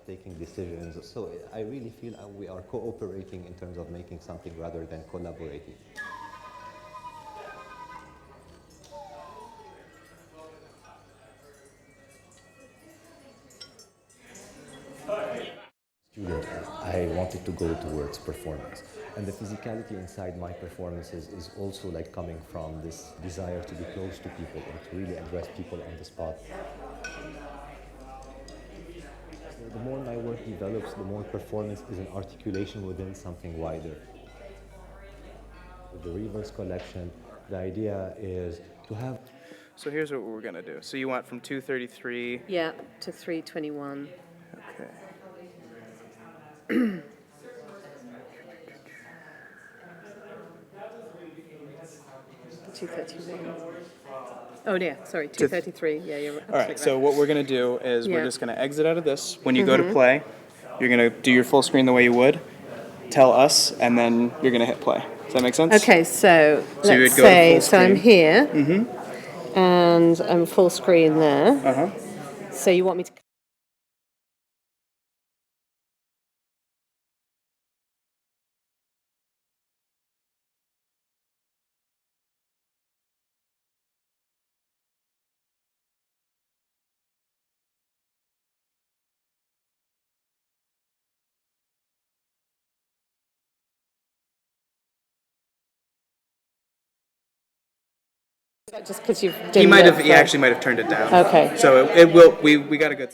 taking decisions. So I really feel we are cooperating in terms of making something rather than collaborating. Student, I wanted to go towards performance. And the physicality inside my performances is also like coming from this desire to be close to people and to really address people on the spot. The more my work develops, the more performance is an articulation within something wider. With the reverse collection, the idea is to have. So here's what we're gonna do. So you want from 233. Yeah, to 321. Okay. 231. Oh, yeah, sorry, 233. Yeah, you're right. All right. So what we're gonna do is we're Yeah. just gonna exit out of this. When you go to play, you're gonna do your full screen the way you would. Tell us, and then you're gonna hit play. Does that make sense? Okay, so you let's would go to say, full so I'm screen. here, and I'm full screen there. Uh-huh. So you want me to... Just because you've... He actually might have turned it down. Okay. So it will. We got a good.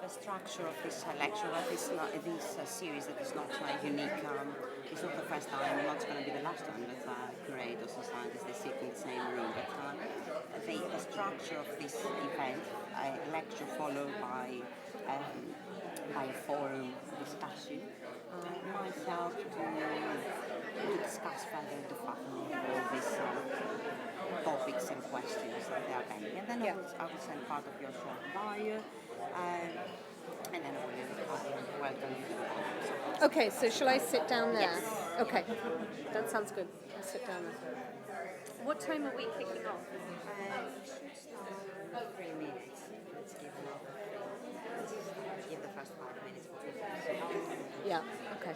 the structure of this lecture, that is not, this series that is not unique. It's not the first time, not going to be the last time that curators and scientists they sit in the same room. But the structure of this event, a lecture followed by a forum discussion, might help to discuss further the faculty all these topics and questions that they are pending. And then I will send part of your short bio, and then I will welcome you to the conference. Okay, so shall I sit down there? Yes. Okay, that sounds good. I'll sit down there. What time are we kicking off? We should start 3 minutes. Let's give give the first 5 minutes for people. Yeah, okay.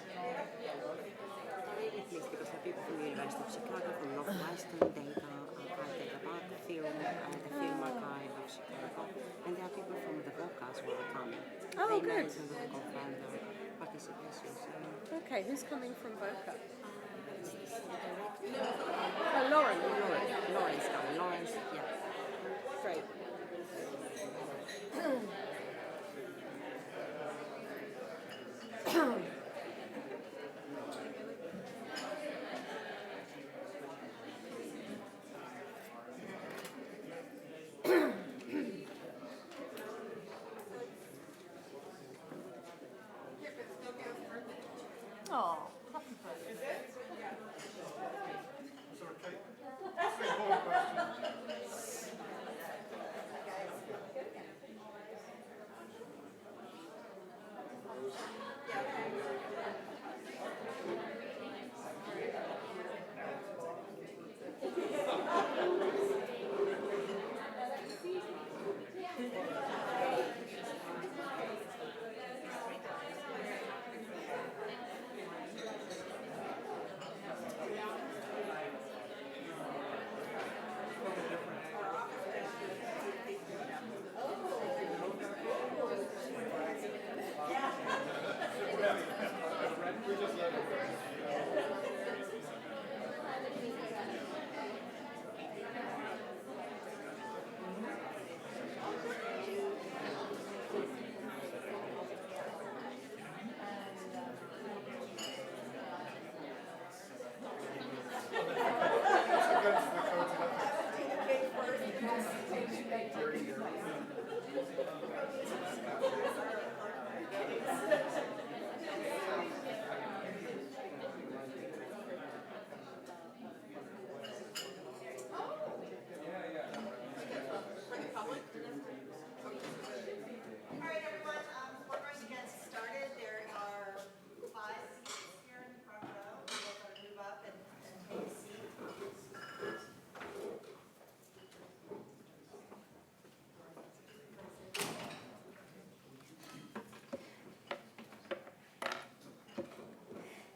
Really pleased because the people from the University of Chicago, from Northwestern, data archive about the film archive of Chicago, and there are people from the VOCA as well coming. Oh, they good. mentioned that they confirmed their participation. So, Okay, who's coming from Boca? it's the director. Oh, Lauren. Lawrence coming. Lawrence, yeah. Great. Oh, happy birthday.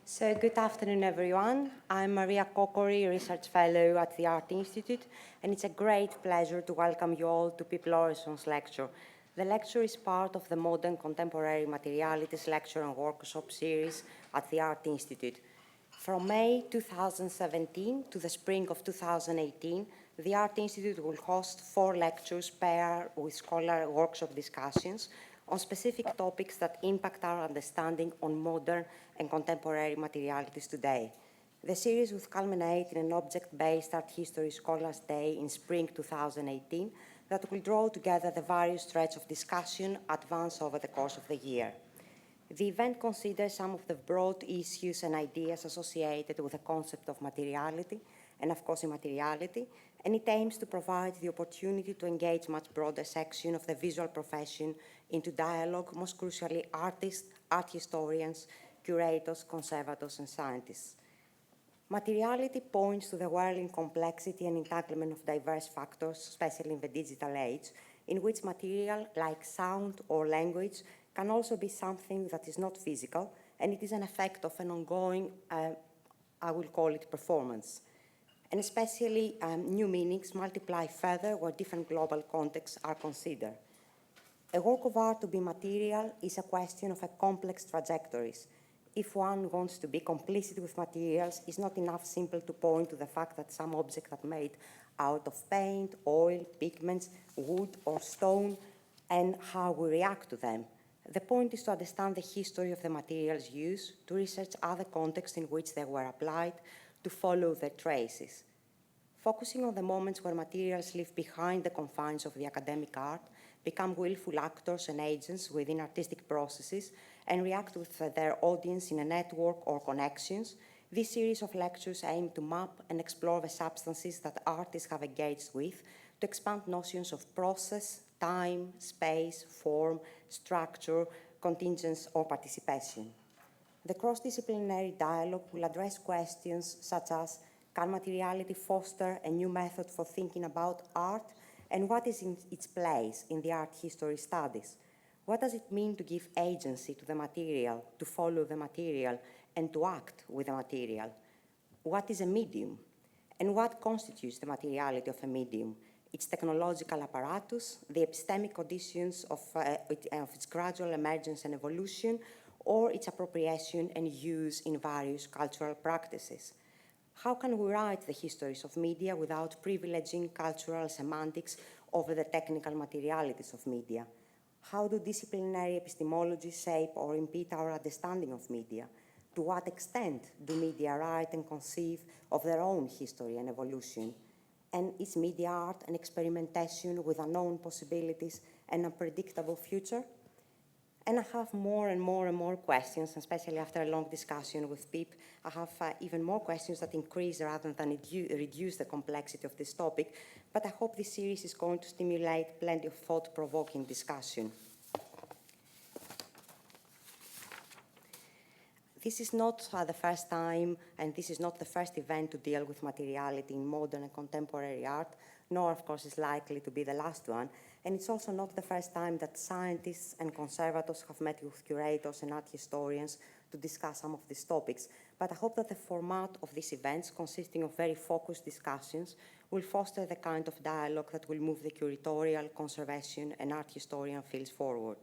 So good afternoon, everyone. I'm Maria Kokori, Research Fellow at the Art Institute, and it's a great pleasure to welcome you all to Pip Lawson's lecture. The lecture is part of the Modern Contemporary Materialities lecture and workshop series at the Art Institute. From May 2017 to the spring of 2018, the Art Institute will host 4 lectures paired with scholar workshop discussions on specific topics that impact our understanding on modern and contemporary materialities today. The series will culminate in an object-based art history scholars' day in spring 2018 that will draw together the various threads of discussion advanced over the course of the year. The event considers some of the broad issues and ideas associated with the concept of materiality and, of course, immateriality, and it aims to provide the opportunity to engage much broader section of the visual profession into dialogue, most crucially artists, art historians, curators, conservators, and scientists. Materiality points to the whirling complexity and entanglement of diverse factors, especially in the digital age, in which material, like sound or language, can also be something that is not physical, and it is an effect of an ongoing, I will call it, performance. And especially new meanings multiply further where different global contexts are considered. A work of art to be material is a question of a complex trajectories. If one wants to be complicit with materials, it's not enough simple to point to the fact that some objects are made out of paint, oil, pigments, wood, or stone, and how we react to them. The point is to understand the history of the materials used, to research other contexts in which they were applied, to follow their traces. Focusing on the moments where materials leave behind the confines of the academic art, become willful actors and agents within artistic processes, and react with their audience in a network or connections, this series of lectures aim to map and explore the substances that artists have engaged with, to expand notions of process, time, space, form, structure, contingence, or participation. The cross-disciplinary dialogue will address questions such as, can materiality foster a new method for thinking about art, and what is in its place in the art history studies? What does it mean to give agency to the material, to follow the material, and to act with the material? What is a medium? And what constitutes the materiality of a medium? Its technological apparatus, the epistemic conditions of its gradual emergence and evolution, or its appropriation and use in various cultural practices? How can we write the histories of media without privileging cultural semantics over the technical materialities of media? How do disciplinary epistemology shape or impede our understanding of media? To what extent do media write and conceive of their own history and evolution? And is media art an experimentation with unknown possibilities and unpredictable future? And I have more and more questions, especially after a long discussion with Pip. I have even more questions that increase rather than reduce the complexity of this topic, but I hope this series is going to stimulate plenty of thought-provoking discussion. This is not the first time, and this is not the first event to deal with materiality in modern and contemporary art, nor, of course, is likely to be the last one. And it's also not the first time that scientists and conservators have met with curators and art historians to discuss some of these topics. But I hope that the format of these events, consisting of very focused discussions, will foster the kind of dialogue that will move the curatorial, conservation, and art historian fields forward.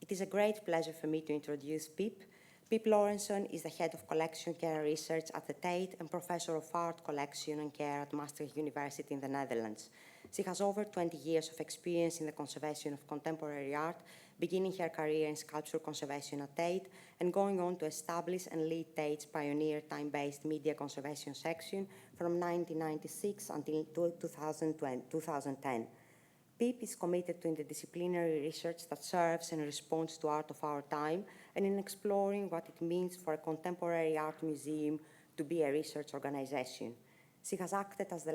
It is a great pleasure for me to introduce Pip. Pip Lorenson is the head of collection care research at the Tate and professor of art collection and care at Maastricht University in the Netherlands. She has over 20 years of experience in the conservation of contemporary art, beginning her career in sculpture conservation at Tate and going on to establish and lead Tate's pioneer time-based media conservation section from 1996 until 2010. Pip is committed to interdisciplinary research that serves and responds to art of our time and in exploring what it means for a contemporary art museum to be a research organization. She has acted as the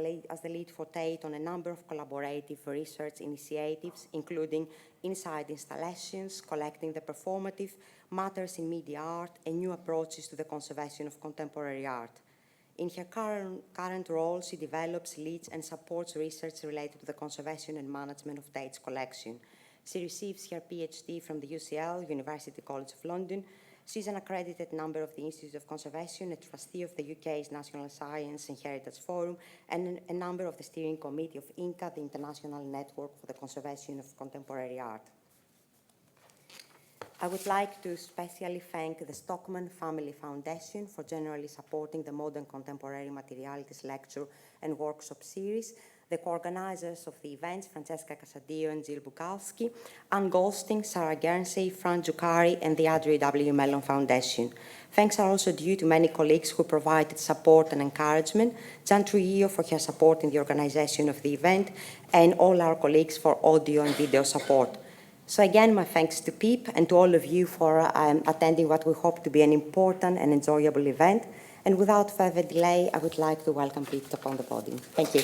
lead for Tate on a number of collaborative research initiatives, including inside installations, collecting the performative, matters in media art, and new approaches to the conservation of contemporary art. In her current role, she develops, leads, and supports research related to the conservation and management of Tate's collection. She receives her PhD from the UCL, University College of London. She's an accredited member of the Institute of Conservation, a trustee of the UK's National Science and Heritage Forum, and a member of the steering committee of INCA, the International Network for the Conservation of Contemporary Art. I would like to especially thank the Stockman Family Foundation for generally supporting the Modern Contemporary Materialities lecture and workshop series, the co-organizers of the events, Francesca Casadio and Jill Bukowski, Ann Goldstein, Sarah Guernsey, Fran Giucari, and the Audrey W. Mellon Foundation. Thanks are also due to many colleagues who provided support and encouragement, Jan Trujillo for her support in the organization of the event, and all our colleagues for audio and video support. So again, my thanks to Pip and to all of you for attending what we hope to be an important and enjoyable event. And without further delay, I would like to welcome Pip upon the podium. Thank you.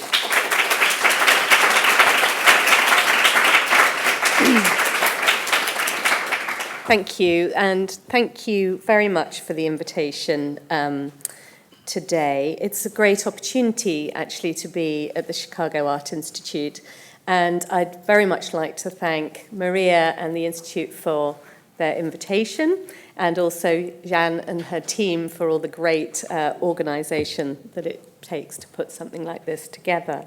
Thank you, and thank you very much for the invitation today. It's a great opportunity, actually, to be at the Chicago Art Institute. And I'd very much like to thank Maria and the Institute for their invitation, and also Jan and her team for all the great organization that it takes to put something like this together.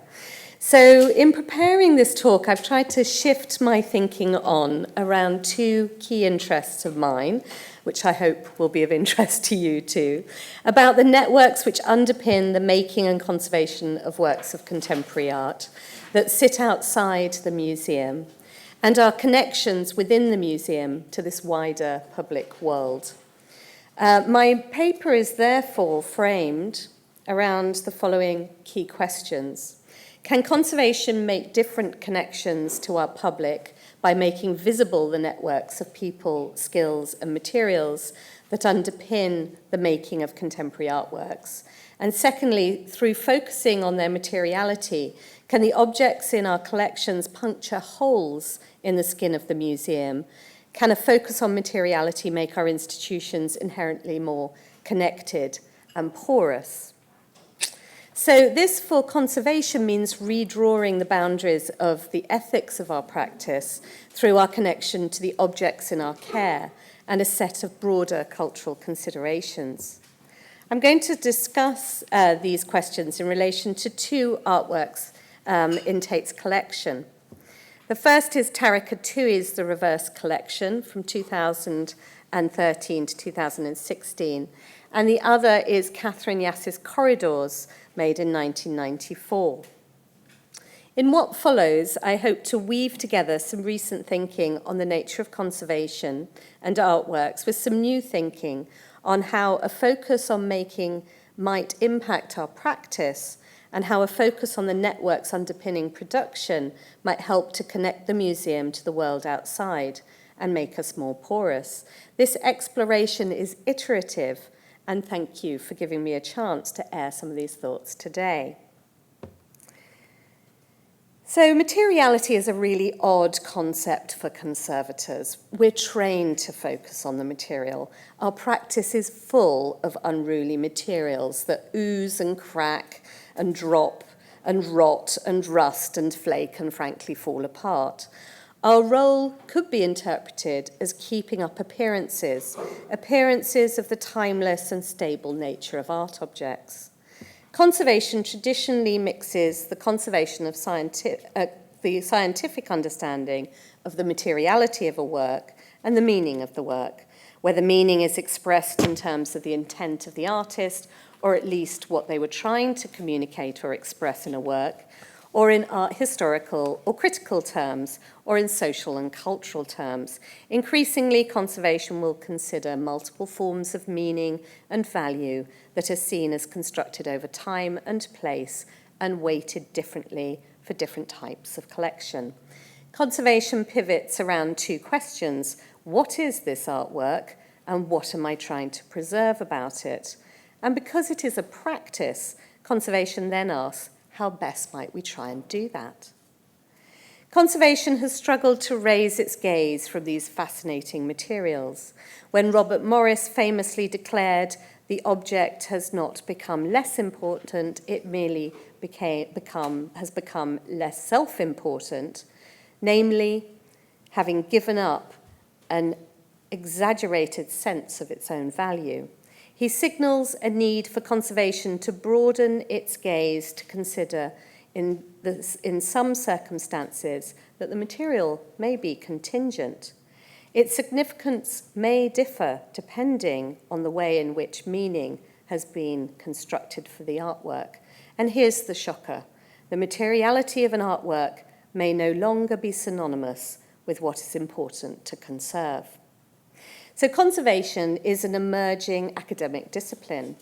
So in preparing this talk, I've tried to shift my thinking on around two key interests of mine, which I hope will be of interest to you too, about the networks which underpin the making and conservation of works of contemporary art that sit outside the museum, and our connections within the museum to this wider public world. My paper is therefore framed around the following key questions. Can conservation make different connections to our public by making visible the networks of people, skills, and materials that underpin the making of contemporary artworks? And secondly, through focusing on their materiality, can the objects in our collections puncture holes in the skin of the museum? Can a focus on materiality make our institutions inherently more connected and porous? So this, for conservation, means redrawing the boundaries of the ethics of our practice through our connection to the objects in our care and a set of broader cultural considerations. I'm going to discuss these questions in relation to two artworks in Tate's collection. The first is Tariq Atui's The Reverse Collection from 2013 to 2016, and the other is Catherine Yass's Corridors, made in 1994. In what follows, I hope to weave together some recent thinking on the nature of conservation and artworks with some new thinking on how a focus on making might impact our practice and how a focus on the networks underpinning production might help to connect the museum to the world outside and make us more porous. This exploration is iterative, and thank you for giving me a chance to air some of these thoughts today. So materiality is a really odd concept for conservators. We're trained to focus on the material. Our practice is full of unruly materials that ooze and crack and drop and rot and rust and flake and frankly fall apart. Our role could be interpreted as keeping up appearances of the timeless and stable nature of art objects. Conservation traditionally mixes the conservation of the scientific understanding of the materiality of a work and the meaning of the work, where the meaning is expressed in terms of the intent of the artist, or at least what they were trying to communicate or express in a work, or in art historical or critical terms, or in social and cultural terms. Increasingly, conservation will consider multiple forms of meaning and value that are seen as constructed over time and place and weighted differently for different types of collection. Conservation pivots around two questions. What is this artwork, and what am I trying to preserve about it? And because it is a practice, conservation then asks, how best might we try and do that? Conservation has struggled to raise its gaze from these fascinating materials. When Robert Morris famously declared, the object has not become less important, it merely has become less self-important, namely, having given up an exaggerated sense of its own value. He signals a need for conservation to broaden its gaze to consider in some circumstances that the material may be contingent. Its significance may differ depending on the way in which meaning has been constructed for the artwork. And here's the shocker. The materiality of an artwork may no longer be synonymous with what is important to conserve. So conservation is an emerging academic discipline.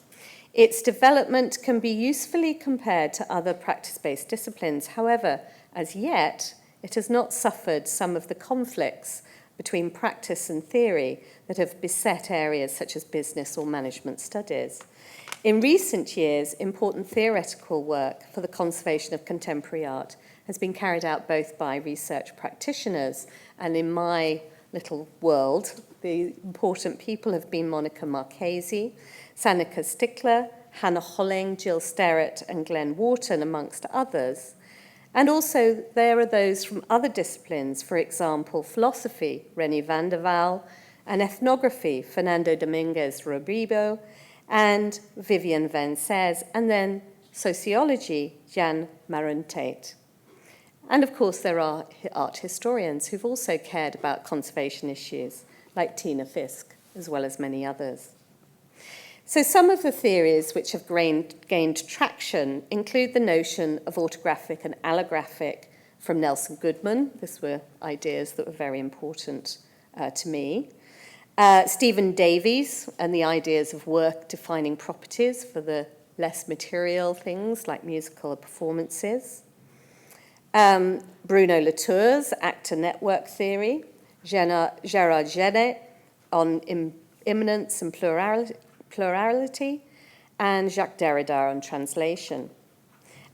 Its development can be usefully compared to other practice-based disciplines. However, as yet, it has not suffered some of the conflicts between practice and theory that have beset areas such as business or management studies. In recent years, important theoretical work for the conservation of contemporary art has been carried out both by research practitioners, and in my little world, the important people have been Monica Marchesi, Sanika Stickler, Hannah Holling, Jill Sterrett, and Glenn Wharton, amongst others. And also there are those from other disciplines, for example, philosophy, Rennie van der Waal, and ethnography, Fernando Dominguez Robribo, and Vivian Van Cez, and then sociology, Jan Maron Tate. And of course, there are art historians who've also cared about conservation issues, like Tina Fisk, as well as many others. So some of the theories which have gained traction include the notion of autographic and allographic from Nelson Goodman. These were ideas that were very important to me. Stephen Davies and the ideas of work defining properties for the less material things like musical performances. Bruno Latour's actor network theory, Gérard Genet on immanence and plurality, and Jacques Derrida on translation.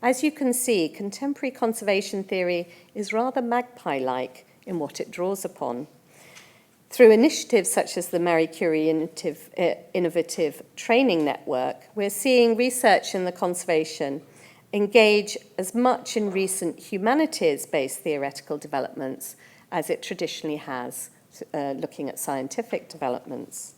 As you can see, contemporary conservation theory is rather magpie-like in what it draws upon. Through initiatives such as the Marie Curie Innovative Training Network, we're seeing research in the conservation engage as much in recent humanities-based theoretical developments as it traditionally has, looking at scientific developments.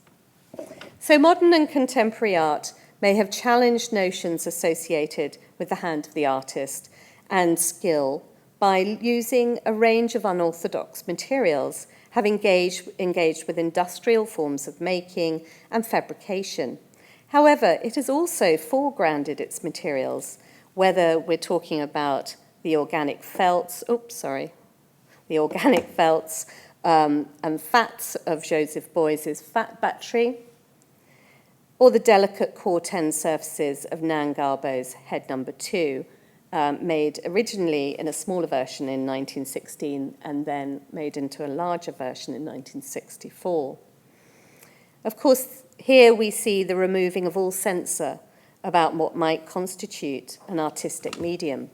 So modern and contemporary art may have challenged notions associated with the hand of the artist and skill by using a range of unorthodox materials, have engaged with industrial forms of making and fabrication. However, it has also foregrounded its materials, whether we're talking about the organic felts, and fats of Joseph Beuys's fat battery, or the delicate Corten surfaces of Nan Garbo's head number 2, made originally in a smaller version in 1916 and then made into a larger version in 1964. Of course, here we see the removing of all censor about what might constitute an artistic medium.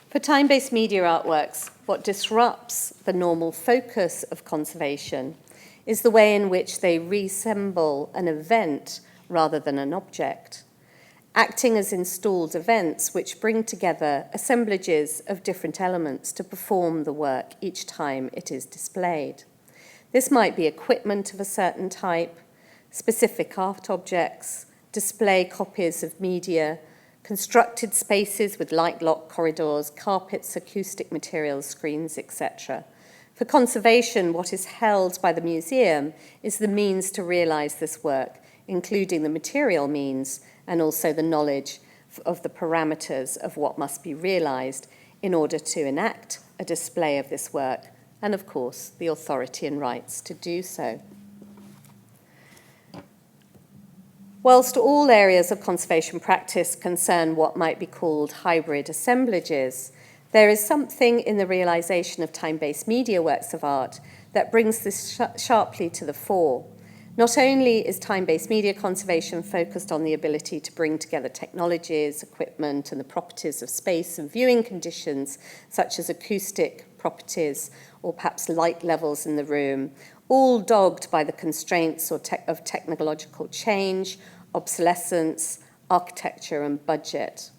For time-based media artworks, what disrupts the normal focus of conservation is the way in which they resemble an event rather than an object, acting as installed events which bring together assemblages of different elements to perform the work each time it is displayed. This might be equipment of a certain type, specific art objects, display copies of media, constructed spaces with light lock corridors, carpets, acoustic materials, screens, etc. For conservation, what is held by the museum is the means to realize this work, including the material means and also the knowledge of the parameters of what must be realized in order to enact a display of this work, and of course, the authority and rights to do so. Whilst all areas of conservation practice concern what might be called hybrid assemblages, there is something in the realization of time-based media works of art that brings this sharply to the fore. Not only is time-based media conservation focused on the ability to bring together technologies, equipment, and the properties of space and viewing conditions, such as acoustic properties or perhaps light levels in the room, all dogged by the constraints of technological change, obsolescence, architecture, and budget.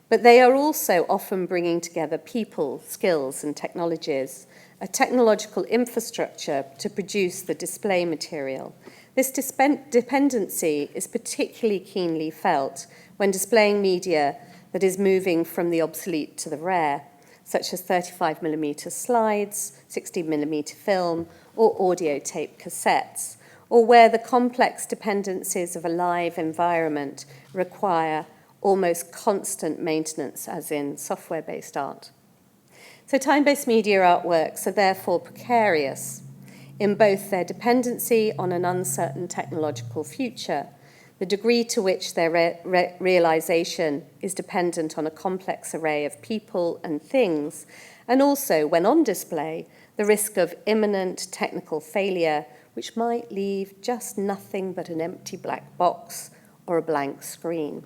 But they are also often bringing together people, skills, and technologies, a technological infrastructure to produce the display material. This dependency is particularly keenly felt when displaying media that is moving from the obsolete to the rare, such as 35mm slides, 60mm film, or audio tape cassettes, or where the complex dependencies of a live environment require almost constant maintenance, as in software-based art. So time-based media artworks are therefore precarious in both their dependency on an uncertain technological future, the degree to which their realization is dependent on a complex array of people and things, and also, when on display, the risk of imminent technical failure, which might leave just nothing but an empty black box or a blank screen.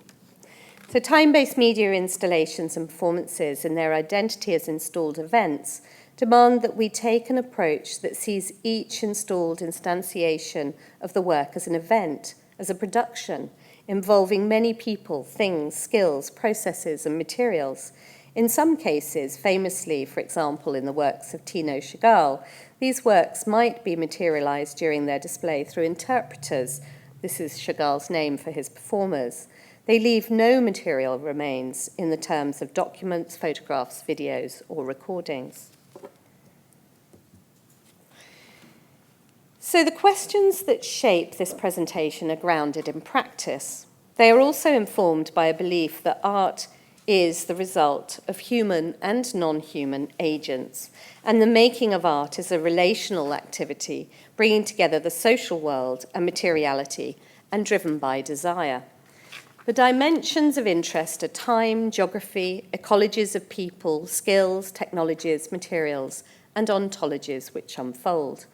So time-based media installations and performances in their identity as installed events demand that we take an approach that sees each installed instantiation of the work as an event, as a production, involving many people, things, skills, processes, and materials. In some cases, famously, for example, in the works of Tino Chagall, these works might be materialized during their display through interpreters. This is Chagall's name for his performers. They leave no material remains in the terms of documents, photographs, videos, or recordings. So the questions that shape this presentation are grounded in practice. They are also informed by a belief that art is the result of human and non-human agents, and the making of art is a relational activity, bringing together the social world and materiality, and driven by desire. The dimensions of interest are time, geography, ecologies of people, skills, technologies, materials, and ontologies which unfold.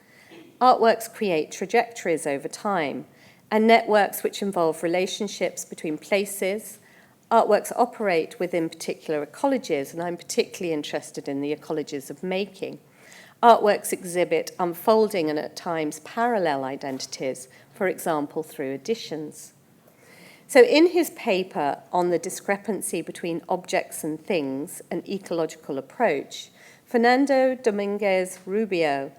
Artworks create trajectories over time, and networks which involve relationships between places. Artworks operate within particular ecologies, and I'm particularly interested in the ecologies of making. Artworks exhibit unfolding and at times parallel identities, for example, through additions. So in his paper on the discrepancy between objects and things, an ecological approach, Fernando Dominguez Rubio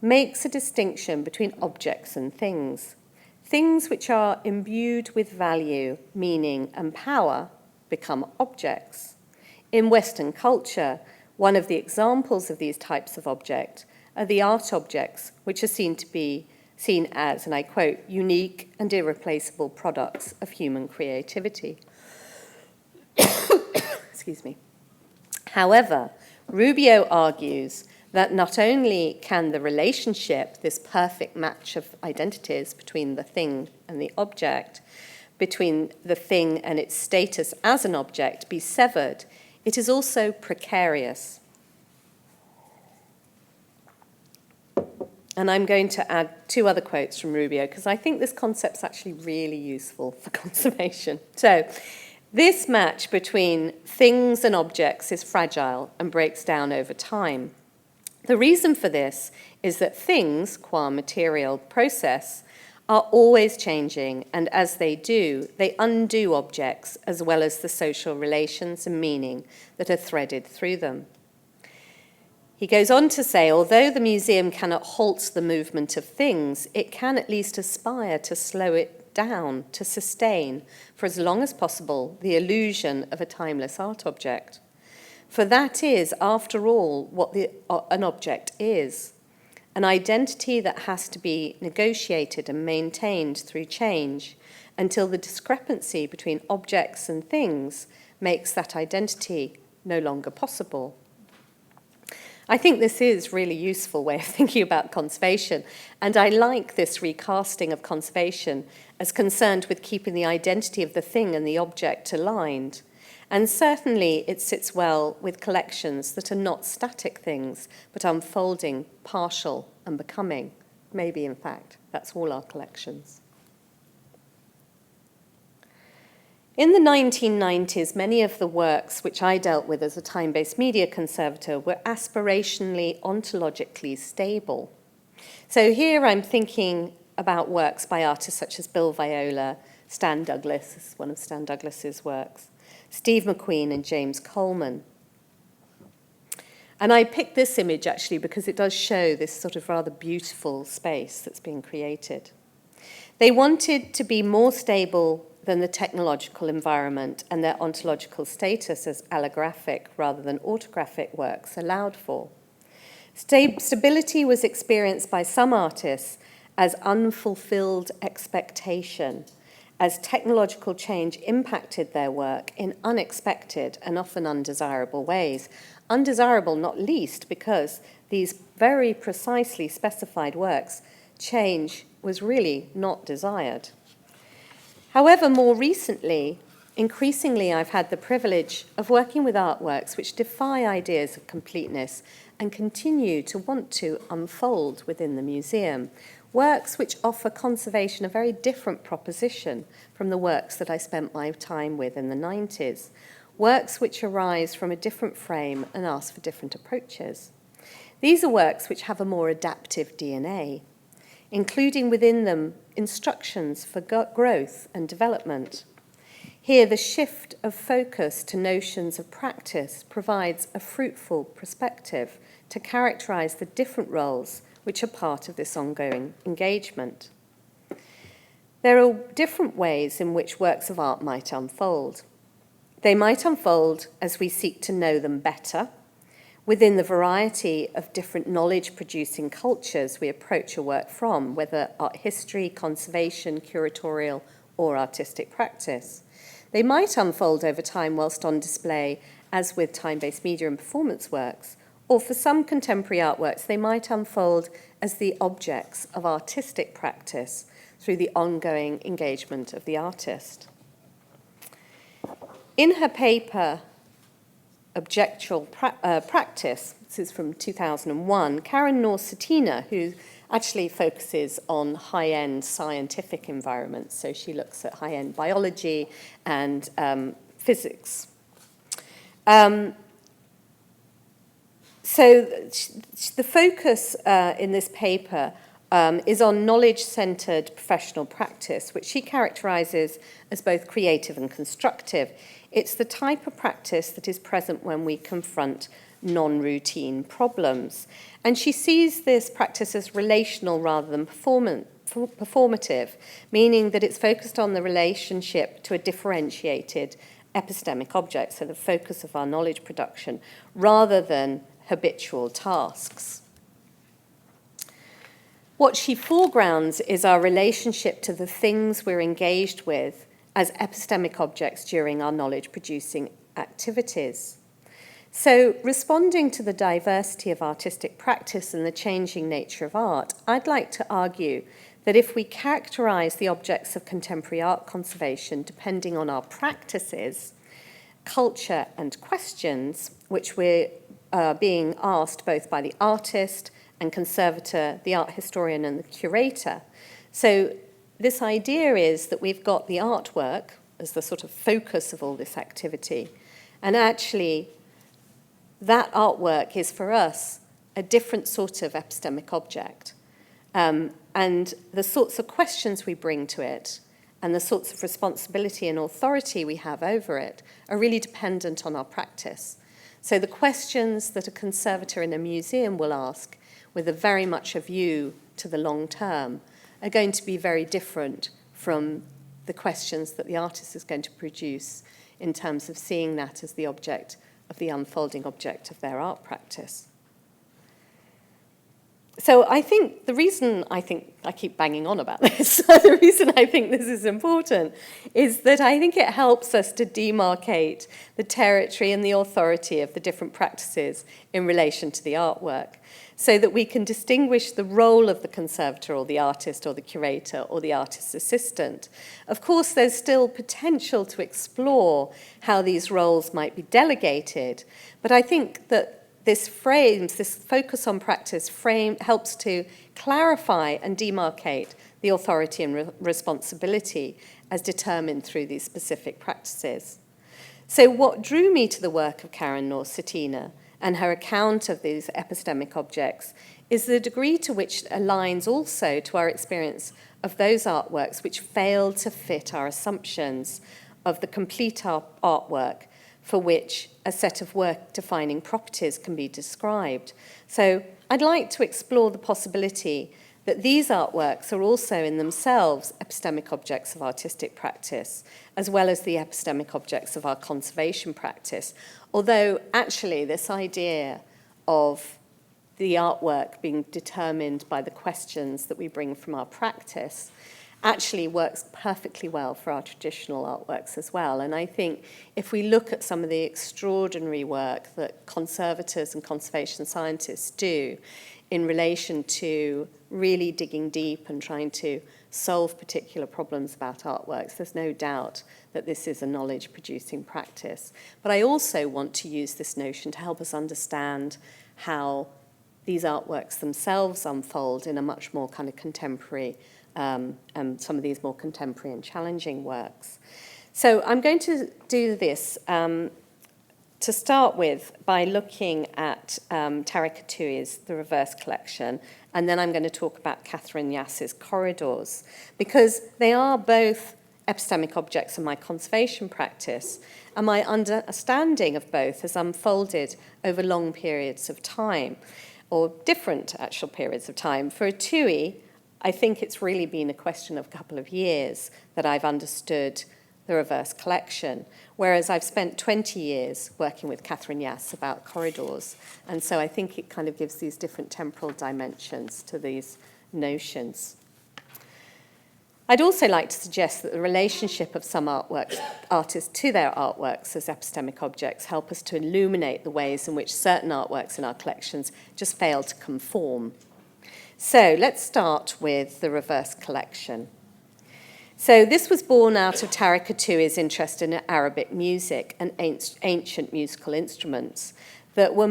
makes a distinction between objects and things. Things which are imbued with value, meaning, and power become objects. In Western culture, one of the examples of these types of object are the art objects, which are seen as, and I quote, unique and irreplaceable products of human creativity. Excuse me. However, Rubio argues that not only can the relationship, this perfect match of identities between the thing and the object, between the thing and its status as an object be severed, it is also precarious. And I'm going to add two other quotes from Rubio because I think this concept's actually really useful for conservation. So, this match between things and objects is fragile and breaks down over time. The reason for this is that things, qua material process, are always changing, and as they do, they undo objects as well as the social relations and meaning that are threaded through them. He goes on to say, although the museum cannot halt the movement of things, it can at least aspire to slow it down, to sustain, for as long as possible, the illusion of a timeless art object. For that is, after all, what an object is, an identity that has to be negotiated and maintained through change until the discrepancy between objects and things makes that identity no longer possible. I think this is a really useful way of thinking about conservation, and I like this recasting of conservation as concerned with keeping the identity of the thing and the object aligned. And certainly it sits well with collections that are not static things, but unfolding, partial, and becoming. Maybe, in fact, that's all our collections. In the 1990s, many of the works which I dealt with as a time-based media conservator were aspirationally, ontologically stable. So here I'm thinking about works by artists such as Bill Viola, Stan Douglas, this is one of Stan Douglas's works, Steve McQueen and James Coleman. And I picked this image actually because it does show this sort of rather beautiful space that's being created. They wanted to be more stable than the technological environment and their ontological status as allographic rather than autographic works allowed for. Stability was experienced by some artists as unfulfilled expectation, as technological change impacted their work in unexpected and often undesirable ways. Undesirable not least because these very precisely specified works, change was really not desired. However, more recently, increasingly I've had the privilege of working with artworks which defy ideas of completeness and continue to want to unfold within the museum. Works which offer conservation a very different proposition from the works that I spent my time with in the 90s. Works which arise from a different frame and ask for different approaches. These are works which have a more adaptive DNA, including within them instructions for growth and development. Here, the shift of focus to notions of practice provides a fruitful perspective to characterize the different roles which are part of this ongoing engagement. There are different ways in which works of art might unfold. They might unfold as we seek to know them better, within the variety of different knowledge-producing cultures we approach a work from, whether art history, conservation, curatorial, or artistic practice. They might unfold over time whilst on display, as with time-based media and performance works, or for some contemporary artworks, they might unfold as the objects of artistic practice through the ongoing engagement of the artist. In her paper, Objectual Practice, this is from 2001, Karen North-Cetina, who actually focuses on high-end scientific environments, so she looks at high-end biology and physics. So the focus in this paper is on knowledge-centered professional practice, which she characterizes as both creative and constructive. It's the type of practice that is present when we confront non-routine problems. And she sees this practice as relational rather than performative, meaning that it's focused on the relationship to a differentiated epistemic object, so the focus of our knowledge production, rather than habitual tasks. What she foregrounds is our relationship to the things we're engaged with as epistemic objects during our knowledge-producing activities. So, responding to the diversity of artistic practice and the changing nature of art, I'd like to argue that if we characterize the objects of contemporary art conservation depending on our practices, culture, and questions, which we're being asked both by the artist and conservator, the art historian, and the curator. So this idea is that we've got the artwork as the sort of focus of all this activity, and actually that artwork is for us a different sort of epistemic object. And the sorts of questions we bring to it and the sorts of responsibility and authority we have over it are really dependent on our practice. So the questions that a conservator in a museum will ask with a very much a view to the long term are going to be very different from the questions that the artist is going to produce in terms of seeing that as the object of the unfolding object of their art practice. So I think the reason I keep banging on about this, the reason I think this is important is that I think it helps us to demarcate the territory and the authority of the different practices in relation to the artwork, so that we can distinguish the role of the conservator or the artist or the curator or the artist's assistant. Of course, there's still potential to explore how these roles might be delegated, but I think that this focus on practice helps to clarify and demarcate the authority and responsibility as determined through these specific practices. So what drew me to the work of Karen North-Cetina and her account of these epistemic objects is the degree to which it aligns also to our experience of those artworks which failed to fit our assumptions of the complete artwork for which a set of work-defining properties can be described. So I'd like to explore the possibility that these artworks are also in themselves epistemic objects of artistic practice, as well as the epistemic objects of our conservation practice. Although actually this idea of the artwork being determined by the questions that we bring from our practice actually works perfectly well for our traditional artworks as well. And I think if we look at some of the extraordinary work that conservators and conservation scientists do in relation to really digging deep and trying to solve particular problems about artworks, there's no doubt that this is a knowledge-producing practice. But I also want to use this notion to help us understand how these artworks themselves unfold in a much more kind of contemporary and some of these more contemporary and challenging works. So I'm going to do this to start with by looking at Tariq Atui's The Reverse Collection, and then I'm going to talk about Catherine Yass's Corridors, because they are both epistemic objects in my conservation practice, and my understanding of both has unfolded over long periods of time, or different actual periods of time. For Atui, I think it's really been a question of a couple of years that I've understood the Reverse Collection, whereas I've spent 20 years working with Catherine Yass about corridors. And so I think it kind of gives these different temporal dimensions to these notions. I'd also like to suggest that the relationship of some artists to their artworks as epistemic objects help us to illuminate the ways in which certain artworks in our collections just fail to conform. So let's start with the reverse collection. So this was born out of Tariq Atui's interest in Arabic music and ancient musical instruments that were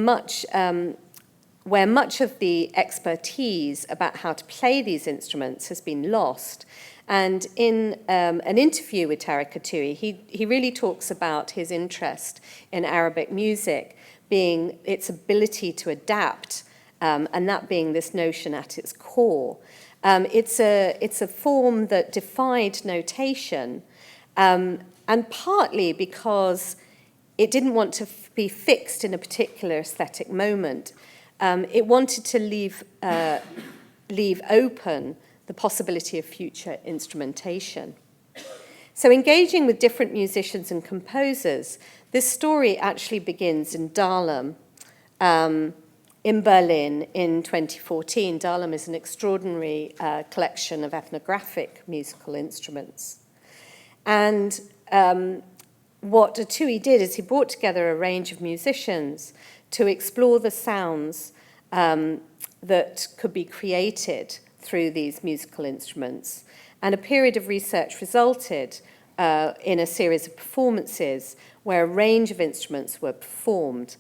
where much of the expertise about how to play these instruments has been lost. And in an interview with Tariq Atui, he really talks about his interest in Arabic music being its ability to adapt, and that being this notion at its core. It's a form that defied notation, and partly because it didn't want to be fixed in a particular aesthetic moment. It wanted to leave open the possibility of future instrumentation. So engaging with different musicians and composers, this story actually begins in Dahlem, in Berlin in 2014. Dahlem is an extraordinary collection of ethnographic musical instruments. And what Atui did is he brought together a range of musicians to explore the sounds that could be created through these musical instruments. And a period of research resulted in a series of performances where a range of instruments were performed.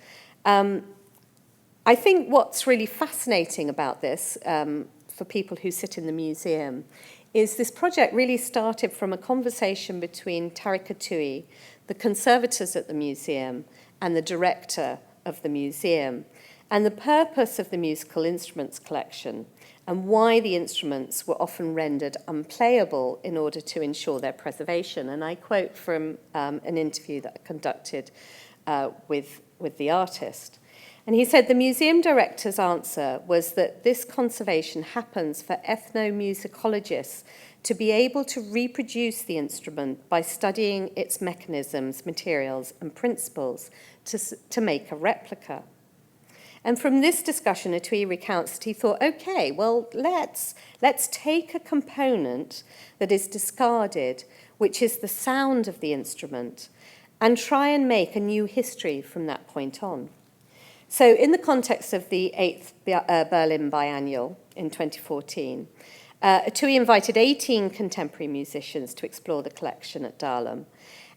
I think what's really fascinating about this, for people who sit in the museum, is this project really started from a conversation between Tariq Atui, the conservators at the museum, and the director of the museum, and the purpose of the musical instruments collection, and why the instruments were often rendered unplayable in order to ensure their preservation. And I quote from an interview that I conducted with the artist. And he said, the museum director's answer was that this conservation happens for ethnomusicologists to be able to reproduce the instrument by studying its mechanisms, materials, and principles to make a replica. And from this discussion, Atui recounts that he thought, okay, well, let's take a component that is discarded, which is the sound of the instrument, and try and make a new history from that point on. So in the context of the 8th Berlin Biennial in 2014, Atui invited 18 contemporary musicians to explore the collection at Dahlem.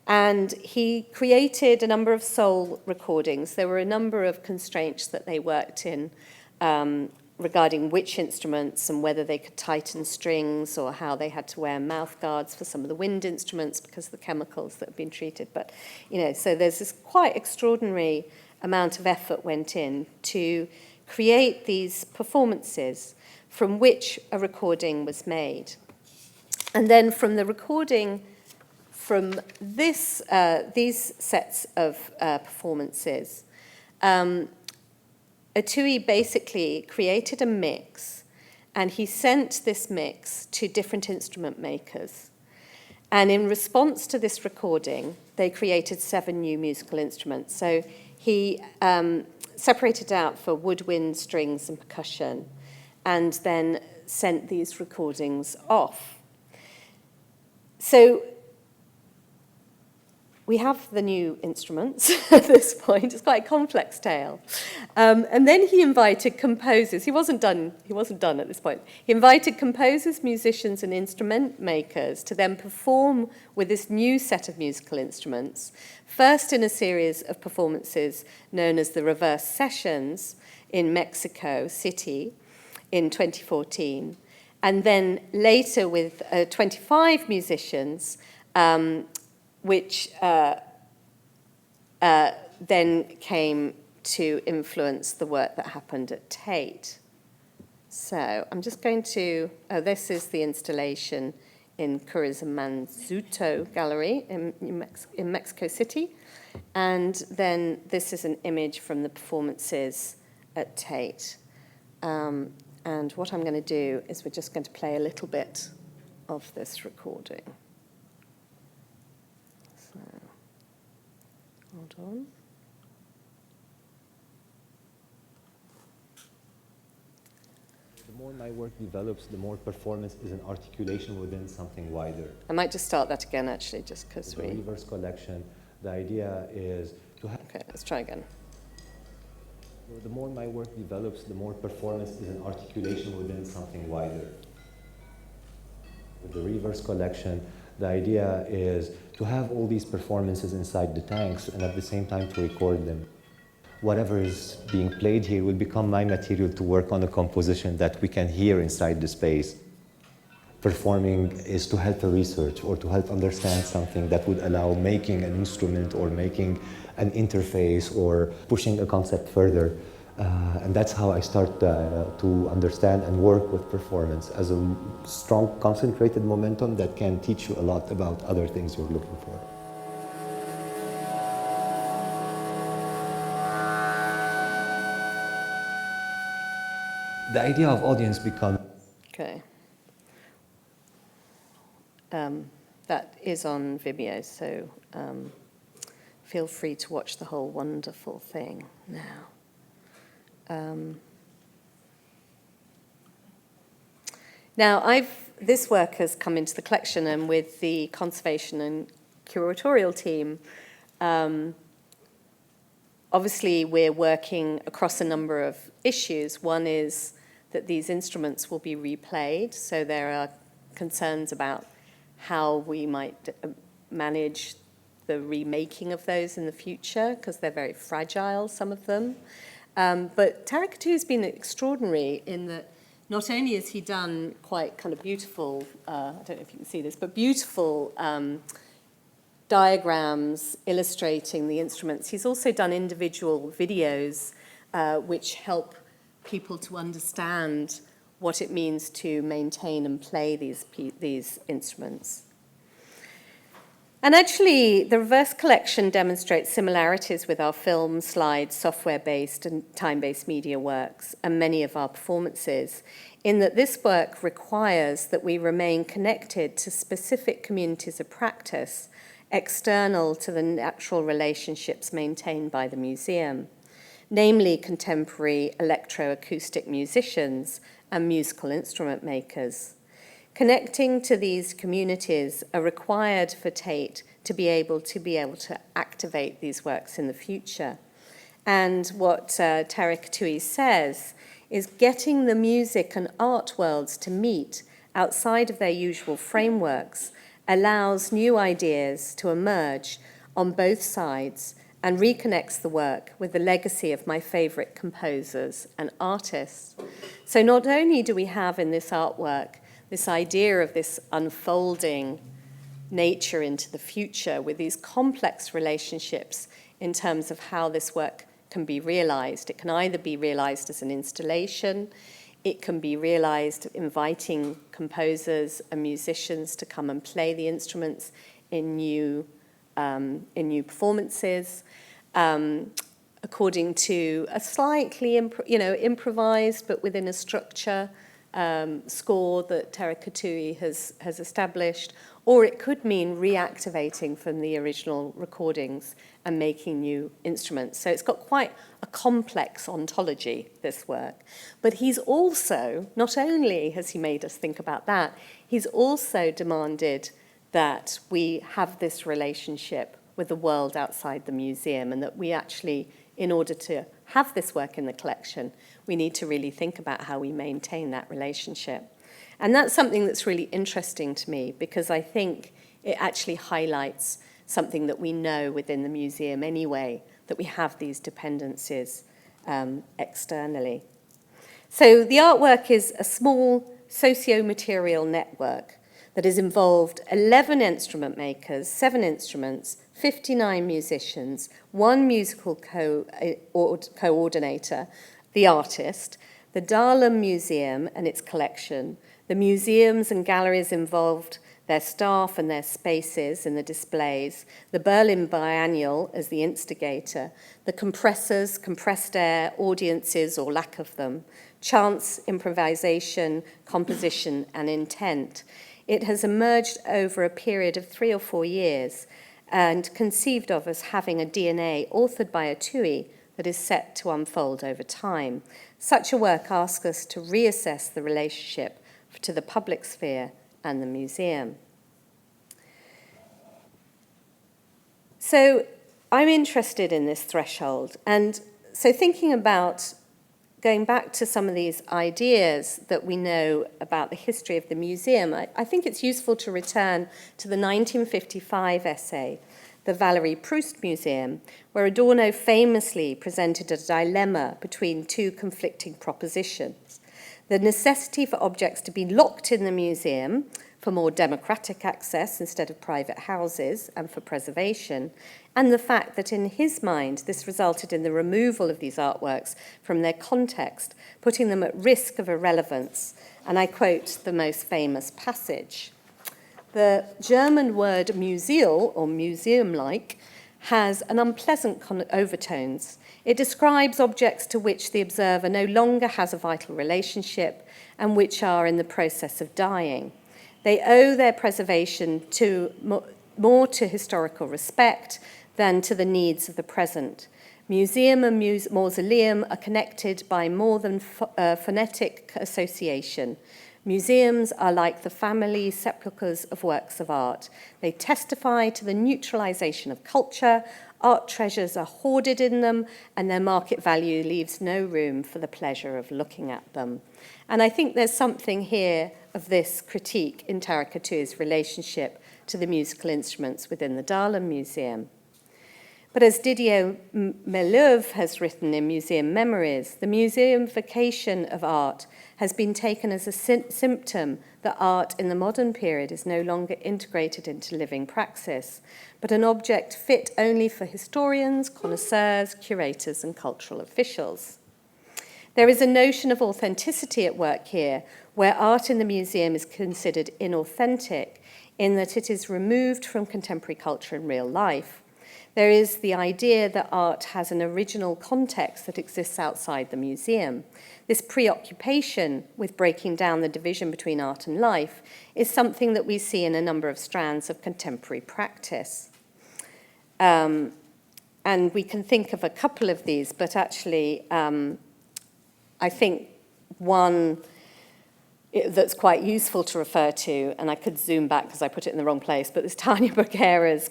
And he created a number of soul recordings. There were a number of constraints that they worked in regarding which instruments and whether they could tighten strings or how they had to wear mouth guards for some of the wind instruments because of the chemicals that had been treated. But, so there's this quite extraordinary amount of effort went in to create these performances from which a recording was made. And then from the recording, from these sets of performances, Atui basically created a mix, and he sent this mix to different instrument makers. And in response to this recording, they created 7 new musical instruments. So he separated out for woodwind, strings, and percussion, and then sent these recordings off. So we have the new instruments at this point. It's quite a complex tale. And then he invited composers. He wasn't done at this point. He invited composers, musicians, and instrument makers to then perform with this new set of musical instruments, first in a series of performances known as the Reverse Sessions in Mexico City in 2014, and then later with 25 musicians, which then came to influence the work that happened at Tate. So I'm just going to, this is the installation in Curizmanzuto Gallery in Mexico City. And then this is an image from the performances at Tate. And what I'm going to do is we're just going to play a little bit of this recording. So, hold on. The more my work develops, the more performance is an articulation within something wider. I might just start that again, actually, just because The reverse collection, the idea is to have... Okay, let's try again. The more my work develops, the more performance is an articulation within something wider. With the reverse collection, the idea is to have all these performances inside the tanks and at the same time to record them. Whatever is being played here will become my material to work on a composition that we can hear inside the space. Performing is to help a research or to help understand something that would allow making an instrument or making an interface or pushing a concept further. And that's how I start to understand and work with performance as a strong, concentrated momentum that can teach you a lot about other things you're looking for. The idea of audience becomes... Okay. That is on Vimeo, so feel free to watch the whole wonderful thing now. Now, this work has come into the collection, and with the conservation and curatorial team, obviously we're working across a number of issues. One is that these instruments will be replayed, so there are concerns about how we might manage the remaking of those in the future, because they're very fragile, some of them. But Tarek Katou's been extraordinary in that not only has he done quite kind of beautiful, I don't know if you can see this, but beautiful diagrams illustrating the instruments. He's also done individual videos which help people to understand what it means to maintain and play these instruments. And actually, the reverse collection demonstrates similarities with our film, slides, software-based and time-based media works, and many of our performances, in that this work requires that we remain connected to specific communities of practice, external to the natural relationships maintained by the museum, namely contemporary electroacoustic musicians and musical instrument makers. Connecting to these communities are required for Tate to be able to activate these works in the future. And what Tarek Katoui says is getting the music and art worlds to meet outside of their usual frameworks allows new ideas to emerge on both sides and reconnects the work with the legacy of my favorite composers and artists. So not only do we have in this artwork this idea of this unfolding nature into the future with these complex relationships in terms of how this work can be realized. It can either be realized as an installation, it can be realized inviting composers and musicians to come and play the instruments in new performances, according to a slightly improvised but within a structure score that Tarek Katoui has established, or it could mean reactivating from the original recordings and making new instruments. So it's got quite a complex ontology, this work. But he's also, not only has he made us think about that, he's also demanded that we have this relationship with the world outside the museum, and that we actually, in order to have this work in the collection, we need to really think about how we maintain that relationship. And that's something that's really interesting to me, because I think it actually highlights something that we know within the museum anyway, that we have these dependencies externally. So the artwork is a small socio-material network that has involved 11 instrument makers, 7 instruments, 59 musicians, 1 musical coordinator, the artist, the Dahlem Museum and its collection, the museums and galleries involved, their staff and their spaces in the displays, the Berlin Biennial as the instigator, the compressors, compressed air, audiences or lack of them, chance, improvisation, composition and intent. It has emerged over a period of 3 or 4 years and conceived of as having a DNA authored by Katoui that is set to unfold over time. Such a work asks us to reassess the relationship to the public sphere and the museum. So I'm interested in this threshold, and so thinking about going back to some of these ideas that we know about the history of the museum, I think it's useful to return to the 1955 essay, The Valéry Proust Museum, where Adorno famously presented a dilemma between two conflicting propositions: the necessity for objects to be locked in the museum for more democratic access instead of private houses and for preservation, and the fact that in his mind this resulted in the removal of these artworks from their context, putting them at risk of irrelevance. And I quote the most famous passage. The German word museal, or museum-like, has an unpleasant overtones. It describes objects to which the observer no longer has a vital relationship and which are in the process of dying. They owe their preservation more to historical respect than to the needs of the present. Museum and mausoleum are connected by more than phonetic association. Museums are like the family sepulchres of works of art. They testify to the neutralization of culture. Art treasures are hoarded in them, and their market value leaves no room for the pleasure of looking at them. And I think there's something here of this critique in Tara Couture's relationship to the musical instruments within the Dahlem Museum. But as Didier Meleuve has written in Museum Memories, the museumification of art has been taken as a symptom that art in the modern period is no longer integrated into living praxis, but an object fit only for historians, connoisseurs, curators, and cultural officials. There is a notion of authenticity at work here, where art in the museum is considered inauthentic, in that it is removed from contemporary culture and real life. There is the idea that art has an original context that exists outside the museum. This preoccupation with breaking down the division between art and life is something that we see in a number of strands of contemporary practice. And we can think of a couple of these, but actually I think one that's quite useful to refer to, and I could zoom back because I put it in the wrong place, but this Tanya Bruguera's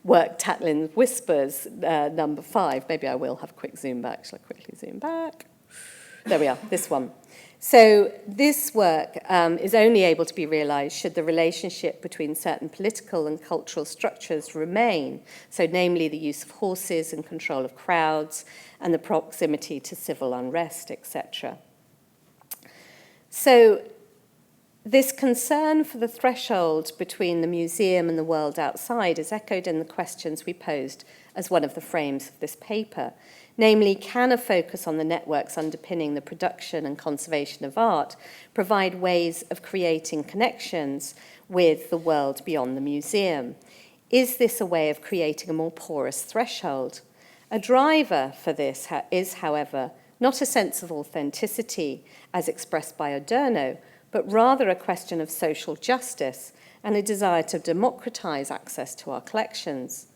work, Tatlin's Whispers, number 5. Maybe I will have a quick zoom back. Shall I quickly zoom back? There we are, this one. So this work is only able to be realized should the relationship between certain political and cultural structures remain, so namely the use of horses and control of crowds and the proximity to civil unrest, etc. So this concern for the threshold between the museum and the world outside is echoed in the questions we posed as one of the frames of this paper. Namely, can a focus on the networks underpinning the production and conservation of art provide ways of creating connections with the world beyond the museum? Is this a way of creating a more porous threshold? A driver for this is, however, not a sense of authenticity as expressed by Adorno, but rather a question of social justice and a desire to democratize access to our collections.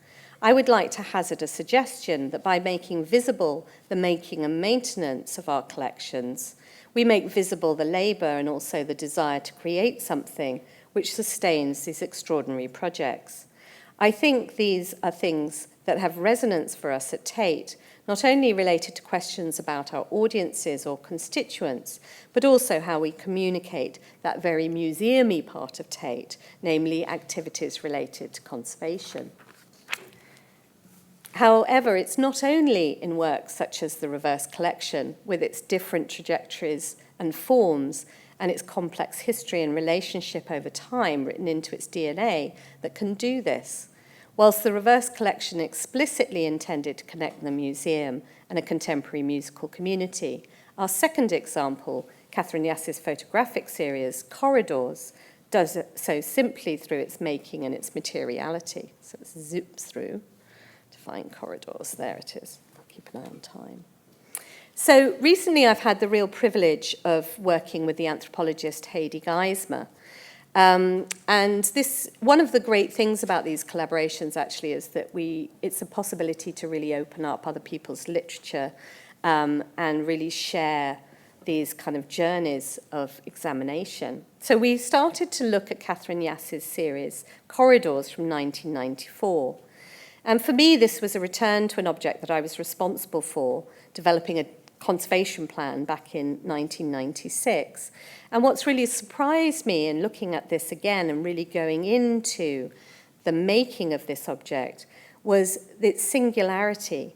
I would like to hazard a suggestion that by making visible the making and maintenance of our collections, we make visible the labor and also the desire to create something which sustains these extraordinary projects. I think these are things that have resonance for us at Tate, not only related to questions about our audiences or constituents, but also how we communicate that very museum-y part of Tate, namely activities related to conservation. However, it's not only in works such as the Reverse Collection, with its different trajectories and forms, and its complex history and relationship over time written into its DNA, that can do this. Whilst the Reverse Collection explicitly intended to connect the museum and a contemporary musical community, our second example, Catherine Yass's photographic series, Corridors, does so simply through its making and its materiality. So it zips through to find Corridors. There it is. Keep an eye on time. So recently I've had the real privilege of working with the anthropologist Heidi Geismer, And this, one of the great things about these collaborations actually is that it's a possibility to really open up other people's literature and really share these kind of journeys of examination. So we started to look at Catherine Yass's series, Corridors, from 1994. And for me, this was a return to an object that I was responsible for, developing a conservation plan back in 1996. And what's really surprised me in looking at this again and really going into the making of this object was its singularity.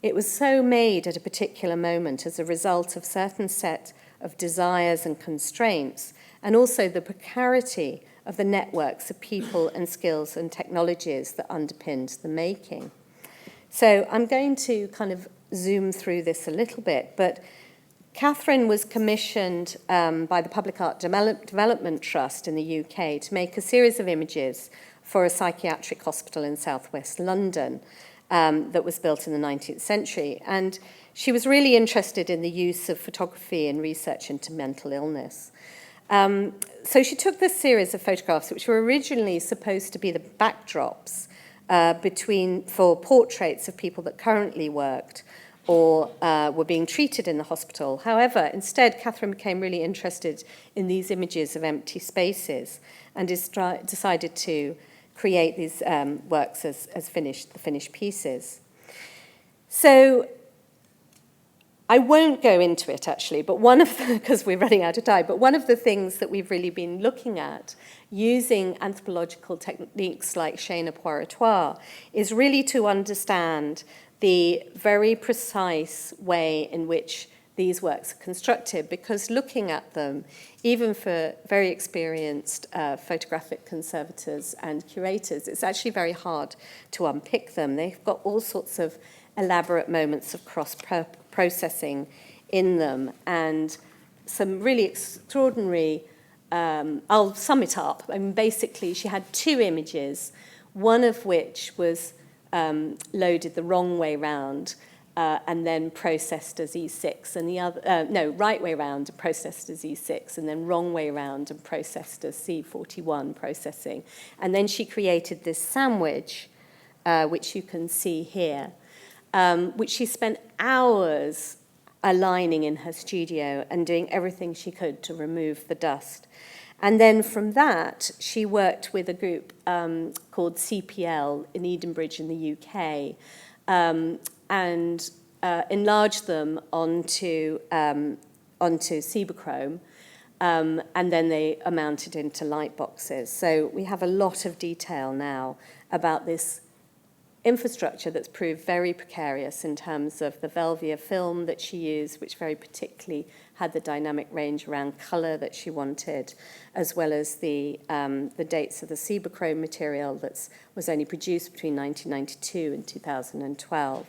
It was so made at a particular moment as a result of certain set of desires and constraints, and also the precarity of the networks of people and skills and technologies that underpinned the making. So I'm going to kind of zoom through this a little bit, but Catherine was commissioned by the Public Art Development Trust in the UK to make a series of images for a psychiatric hospital in southwest London that was built in the 19th century. And she was really interested in the use of photography in research into mental illness. So she took this series of photographs, which were originally supposed to be the backdrops for portraits of people that currently worked or were being treated in the hospital. However, instead, Catherine became really interested in these images of empty spaces and decided to create these works as the finished pieces. So I won't go into it, actually, but because we're running out of time, but one of the things that we've really been looking at using anthropological techniques like chaîne-à-poiretoire is really to understand the very precise way in which these works are constructed, because looking at them, even for very experienced photographic conservators and curators, it's actually very hard to unpick them. They've got all sorts of elaborate moments of cross-processing in them and some really extraordinary, I'll sum it up. I mean, basically, she had two images, one of which was loaded the wrong way round and then processed as E6, and the other, right way round and processed as E6, and then wrong way round and processed as C41 processing. And then she created this sandwich, which you can see here, which she spent hours aligning in her studio and doing everything she could to remove the dust. And then from that, she worked with a group called CPL in Edenbridge in the UK and enlarged them onto Cibachrome, and then they amounted into light boxes. So we have a lot of detail now about this infrastructure that's proved very precarious in terms of the Velvia film that she used, which very particularly had the dynamic range around colour that she wanted, as well as the dates of the Cibachrome material that was only produced between 1992 and 2012.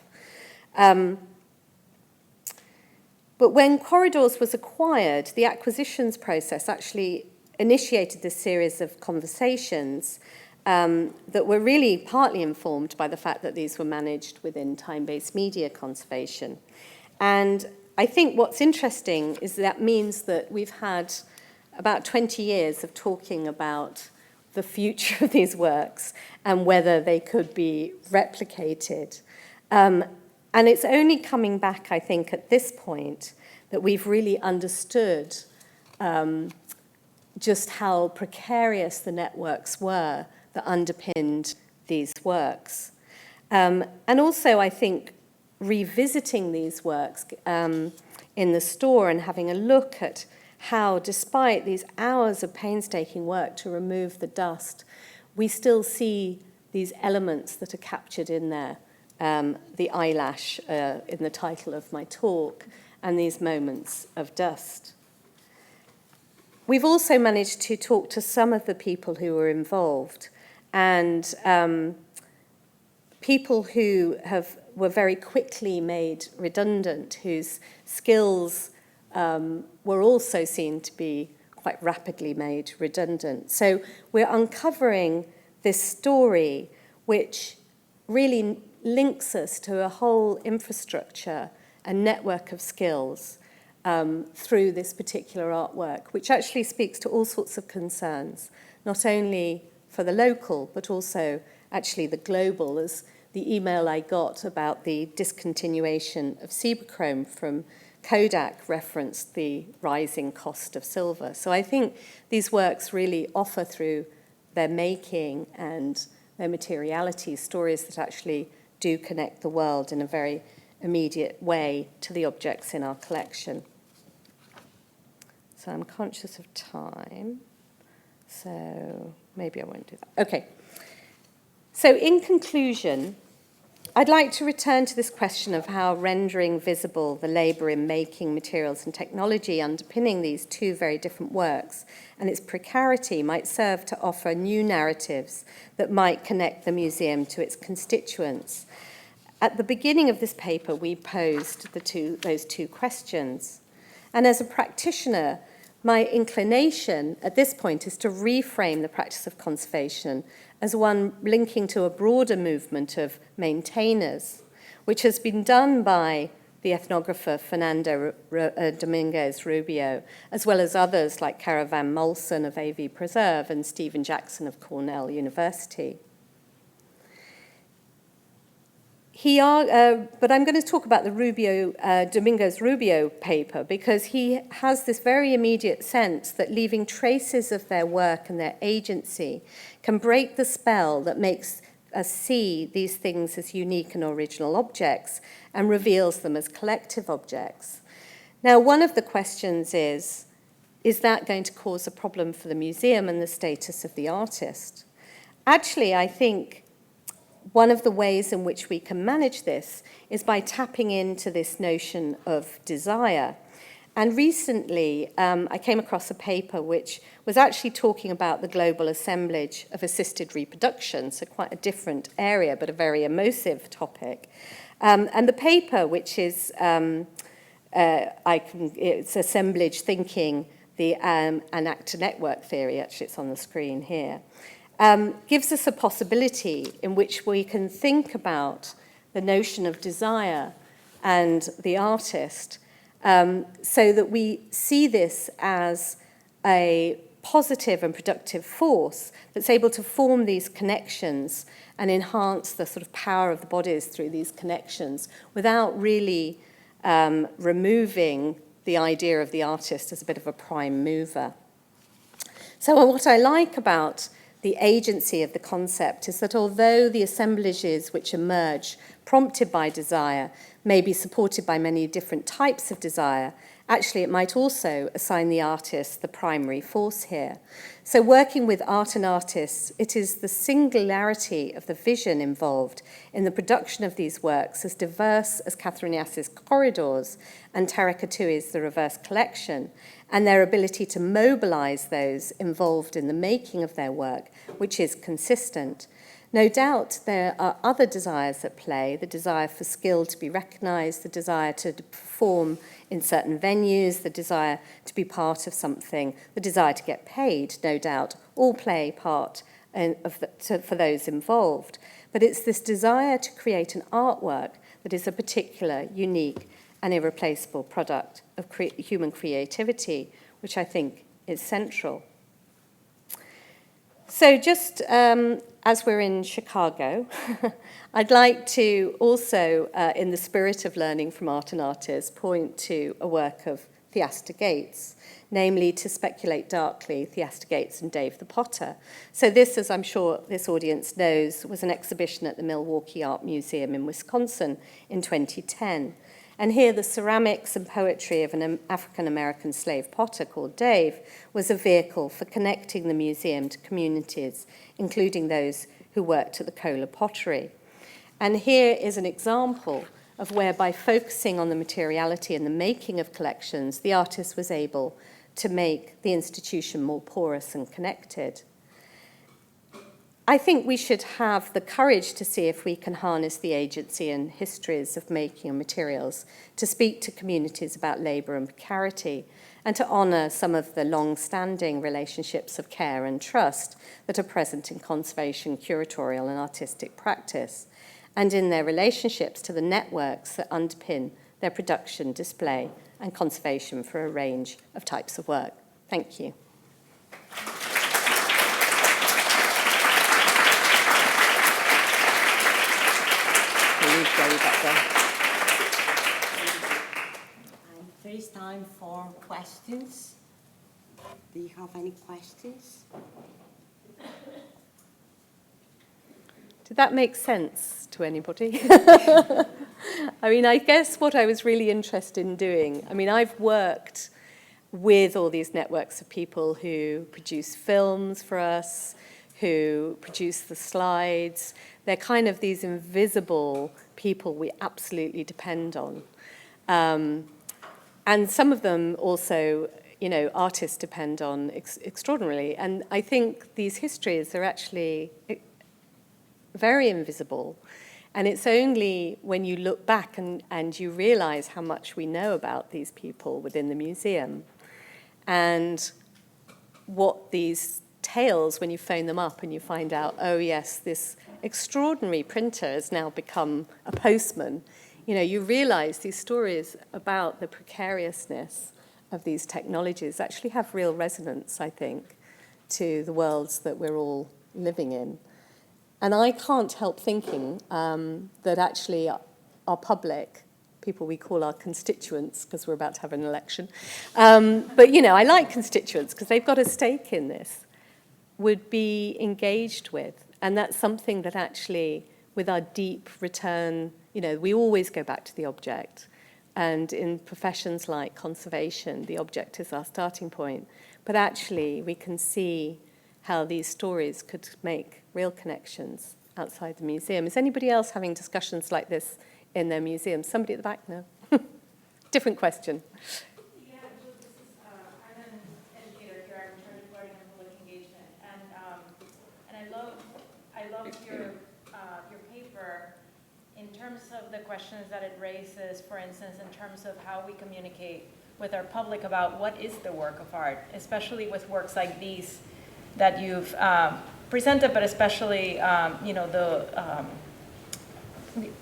But when Corridors was acquired, the acquisitions process actually initiated this series of conversations that were really partly informed by the fact that these were managed within time-based media conservation. And I think what's interesting is that means that we've had about 20 years of talking about the future of these works and whether they could be replicated. And it's only coming back, I think, at this point that we've really understood just how precarious the networks were that underpinned these works. And also, I think, revisiting these works in the store and having a look at how, despite these hours of painstaking work to remove the dust, we still see these elements that are captured in there, the eyelash in the title of my talk, and these moments of dust. We've also managed to talk to some of the people who were involved, and people who were very quickly made redundant, whose skills were also seen to be quite rapidly made redundant. So we're uncovering this story which really links us to a whole infrastructure, a network of skills through this particular artwork, which actually speaks to all sorts of concerns not only for the local, but also actually the global, as the email I got about the discontinuation of Cibachrome from Kodak referenced the rising cost of silver. So I think these works really offer, through their making and their materiality, stories that actually do connect the world in a very immediate way to the objects in our collection. So I'm conscious of time, so maybe I won't do that. Okay. So in conclusion, I'd like to return to this question of how rendering visible the labour in making materials and technology underpinning these two very different works and its precarity might serve to offer new narratives that might connect the museum to its constituents. At the beginning of this paper, we posed those two questions. And as a practitioner, my inclination at this point is to reframe the practice of conservation as one linking to a broader movement of maintainers, which has been done by the ethnographer Fernando Dominguez Rubio, as well as others like Caravan Molson of AV Preserve and Stephen Jackson of Cornell University. But I'm going to talk about the Dominguez Rubio paper because he has this very immediate sense that leaving traces of their work and their agency can break the spell that makes us see these things as unique and original objects and reveals them as collective objects. Now, one of the questions is that going to cause a problem for the museum and the status of the artist? Actually, I think one of the ways in which we can manage this is by tapping into this notion of desire. And recently, I came across a paper which was actually talking about the global assemblage of assisted reproduction, so quite a different area, but a very emotive topic. And the paper, which is, it's assemblage thinking, the an actor network theory, actually it's on the screen here, gives us a possibility in which we can think about the notion of desire and the artist so that we see this as a positive and productive force that's able to form these connections and enhance the sort of power of the bodies through these connections without really removing the idea of the artist as a bit of a prime mover. So what I like about the agency of the concept is that although the assemblages which emerge prompted by desire may be supported by many different types of desire, actually it might also assign the artist the primary force here. So working with art and artists, it is the singularity of the vision involved in the production of these works, as diverse as Catherine Yass's corridors and Tarek Atoui's The Reverse Collection, and their ability to mobilize those involved in the making of their work, which is consistent. No doubt there are other desires at play, the desire for skill to be recognized, the desire to perform in certain venues, the desire to be part of something, the desire to get paid, no doubt, all play part for those involved. But it's this desire to create an artwork that is a particular, unique, and irreplaceable product of human creativity, which I think is central. So just as we're in Chicago, I'd like to also, in the spirit of learning from art and artists, point to a work of Theaster Gates, namely To Speculate Darkly, Theaster Gates and Dave the Potter. So this, as I'm sure this audience knows, was an exhibition at the Milwaukee Art Museum in Wisconsin in 2010. And here the ceramics and poetry of an African-American slave potter called Dave was a vehicle for connecting the museum to communities, including those who worked at the Kohler pottery. And here is an example of where, by focusing on the materiality and the making of collections, the artist was able to make the institution more porous and connected. I think we should have the courage to see if we can harness the agency and histories of making and materials to speak to communities about labour and precarity, and to honour some of the long-standing relationships of care and trust that are present in conservation, curatorial and artistic practice, and in their relationships to the networks that underpin their production, display and conservation for a range of types of work. Thank you. Yeah, you got there. And there is time for questions. Do you have any questions? Did that make sense to anybody? I mean, I guess what I was really interested in doing, I mean, I've worked with all these networks of people who produce films for us, who produce the slides. They're kind of these invisible people we absolutely depend on. And some of them also, you know, artists depend on extraordinarily. And I think these histories are actually very invisible. And it's only when you look back and you realize how much we know about these people within the museum and what these tales, when you phone them up and you find out, oh yes, this extraordinary printer has now become a postman, you know, you realize these stories about the precariousness of these technologies actually have real resonance, I think, to the worlds that we're all living in. And I can't help thinking that actually our public, people we call our constituents, because we're about to have an election, but, you know, I like constituents because they've got a stake in this, would be engaged with. And that's something that actually, with our deep return, you know, we always go back to the object. And in professions like conservation, the object is our starting point. But actually, we can see how these stories could make real connections outside the museum. Is anybody else having discussions like this in their museum? Somebody at the back? No. Different question. Yeah, so this is, I'm an educator here. I'm in charge of learning and public engagement. And I love your paper in terms of the questions that it raises, for instance, in terms of how we communicate with our public about what is the work of art, especially with works like these that you've presented, but especially, you know, the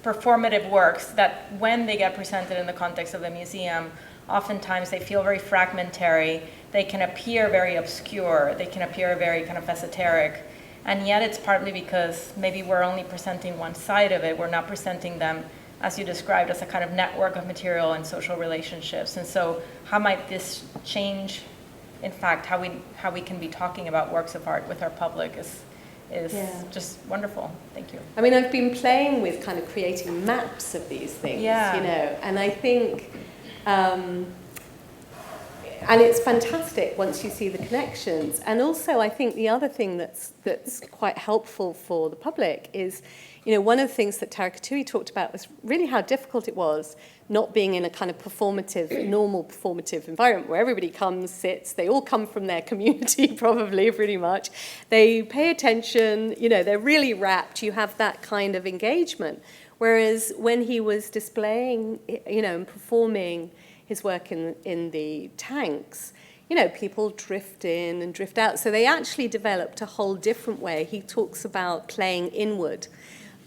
performative works that when they get presented in the context of the museum, oftentimes they feel very fragmentary, they can appear very obscure, they can appear very kind of esoteric, and yet it's partly because maybe we're only presenting one side of it, we're not presenting them, as you described, as a kind of network of material and social relationships. And so how might this change, in fact, how we can be talking about works of art with our public is just wonderful. Thank you. I mean, I've been playing with kind of creating maps of these things, you know, and I think, and it's fantastic once you see the connections. And also, I think the other thing that's quite helpful for the public is, you know, one of the things that Tara Katui talked about was really how difficult it was not being in a kind of performative, normal performative environment where everybody comes, sits, they all come from their community probably, pretty much. They pay attention, you know, they're really rapt, you have that kind of engagement. Whereas when he was displaying, you know, and performing his work in the tanks, you know, people drift in and drift out. So they actually developed a whole different way. He talks about playing inward,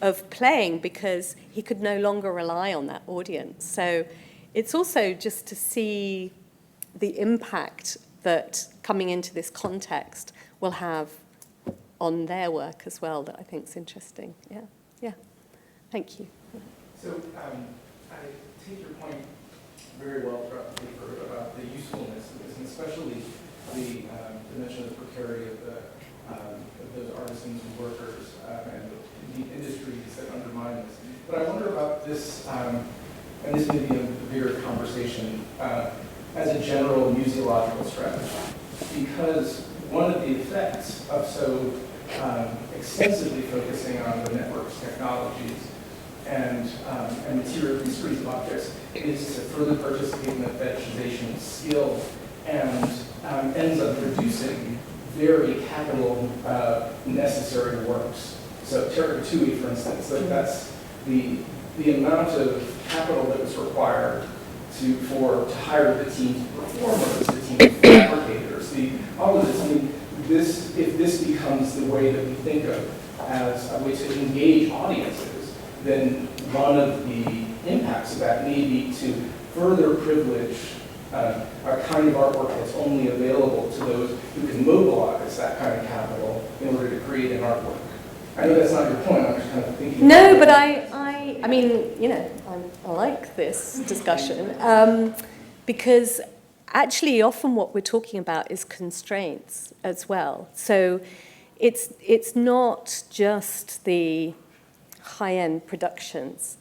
of playing because he could no longer rely on that audience. So it's also just to see the impact that coming into this context will have on their work as well that I think is interesting. Yeah. Thank you. So I take your point very well throughout the paper about the usefulness of this, and especially the dimension of the precarity of those artisans and workers and the industries that undermine this. But I wonder about this, and this may be a bigger conversation, as a general museological strategy. Because one of the effects of so extensively focusing on the networks, technologies, and material histories of objects is to further participate in the fetishization of skill and ends up reducing very capital necessary works. So Tara Katui, for instance, like that's the amount of capital that was required to hire the team of performers, the team of fabricators, all of this. I mean, if this becomes the way that we think of as a way to engage audiences, then one of the impacts of that may be to further privilege a kind of artwork that's only available to those who can mobilize that kind of capital in order to create an artwork. I know that's not your point, I'm just kind of thinking. No, but I I mean, you know, I like this discussion because actually often what we're talking about is constraints as well. So it's not just the high-end productions.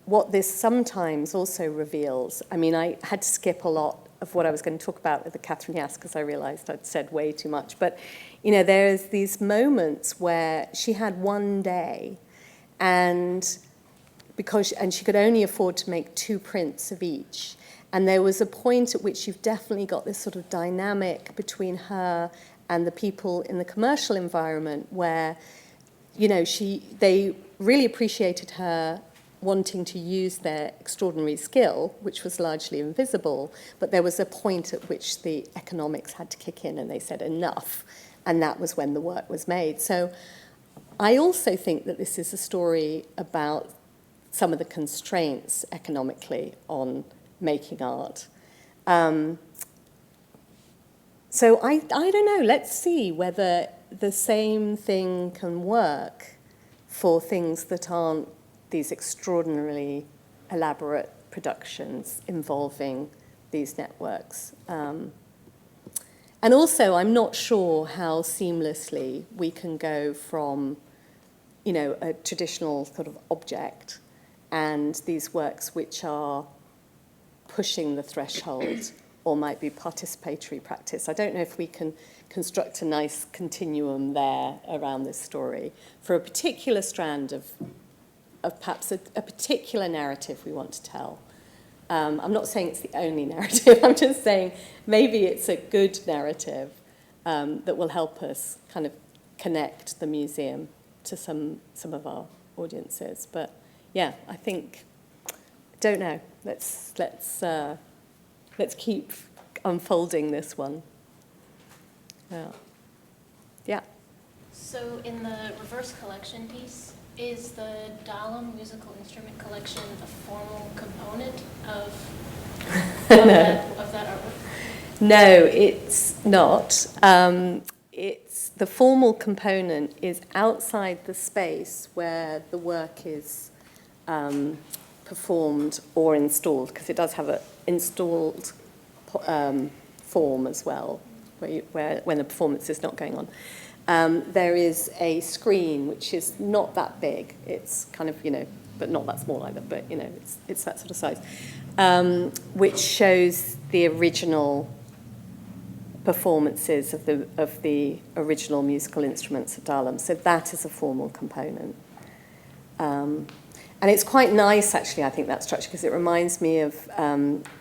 What this sometimes also reveals, I mean, I had to skip a lot of what I was going to talk about with the Catherine Yass because I realized I'd said way too much. But, you know, there's these moments where she had one day and she could only afford to make 2 prints of each. And there was a point at which you've definitely got this sort of dynamic between her and the people in the commercial environment where, you know, they really appreciated her wanting to use their extraordinary skill, which was largely invisible, but there was a point at which the economics had to kick in and they said enough, and that was when the work was made. So I also think that this is a story about some of the constraints economically on making art. So I don't know, let's see whether the same thing can work for things that aren't these extraordinarily elaborate productions involving these networks. And also, I'm not sure how seamlessly we can go from, you know, a traditional sort of object and these works which are pushing the threshold or might be participatory practice. I don't know if we can construct a nice continuum there around this story for a particular strand of perhaps a particular narrative we want to tell. I'm not saying it's the only narrative, I'm just saying maybe it's a good narrative that will help us kind of connect the museum to some of our audiences. But yeah, I think, don't know, let's keep unfolding this one. Yeah. So in the reverse collection piece, is the Dahlem musical instrument collection a formal component of that artwork? No, it's not. It's the formal component is outside the space where the work is performed or installed, because it does have an installed form as well, where when the performance is not going on. There is a screen which is not that big. It's kind of, you know, but not that small either. But you know, it's that sort of size, which shows the original performances of the original musical instruments of Dahlem. So that is a formal component. And it's quite nice, actually, I think, that structure, because it reminds me of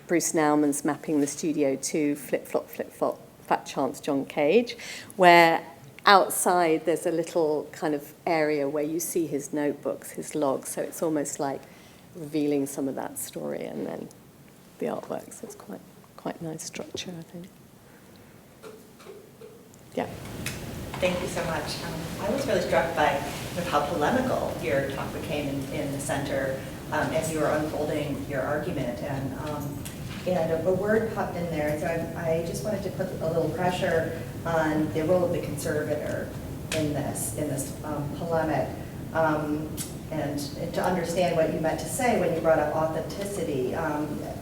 Bruce Naumann's Mapping the Studio to Flip Flop, Fat Chance, John Cage, where outside there's a little kind of area where you see his notebooks, his logs, so it's almost like revealing some of that story and then the artwork. So it's quite nice structure, I think. Yeah. Thank you so much. I was really struck by how polemical your talk became in the center as you were unfolding your argument, and a word popped in there, so I just wanted to put a little pressure on the role of the conservator in this polemic, and to understand what you meant to say when you brought up authenticity,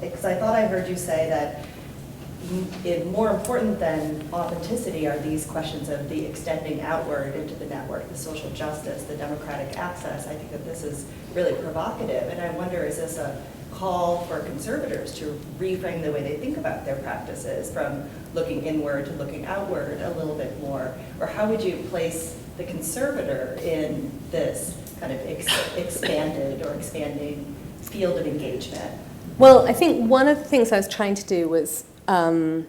because I thought I heard you say that more important than authenticity are these questions of the extending outward into the network, the social justice, the democratic access. I think that this is really provocative, and I wonder, is this a call for conservators to reframe the way they think about their practices from looking inward to looking outward a little bit more? Or how would you place the conservator in this kind of expanded or expanding field of engagement? Well, I think one of the things I was trying to do was, I